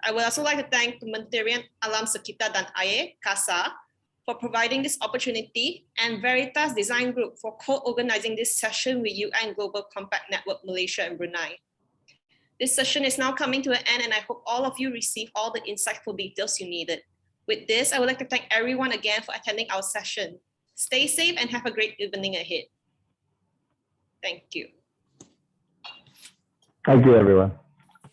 I would also like to thank Kementerian Alam Sekitar dan Air, KASA, for providing this opportunity, and Veritas Design Group for co-organizing this session with UN Global Compact Network Malaysia and Brunei. This session is now coming to an end, and I hope all of you receive all the insightful details you needed. With this, I would like to thank everyone again for attending our session. Stay safe and have a great evening ahead. Thank you. Thank you, everyone.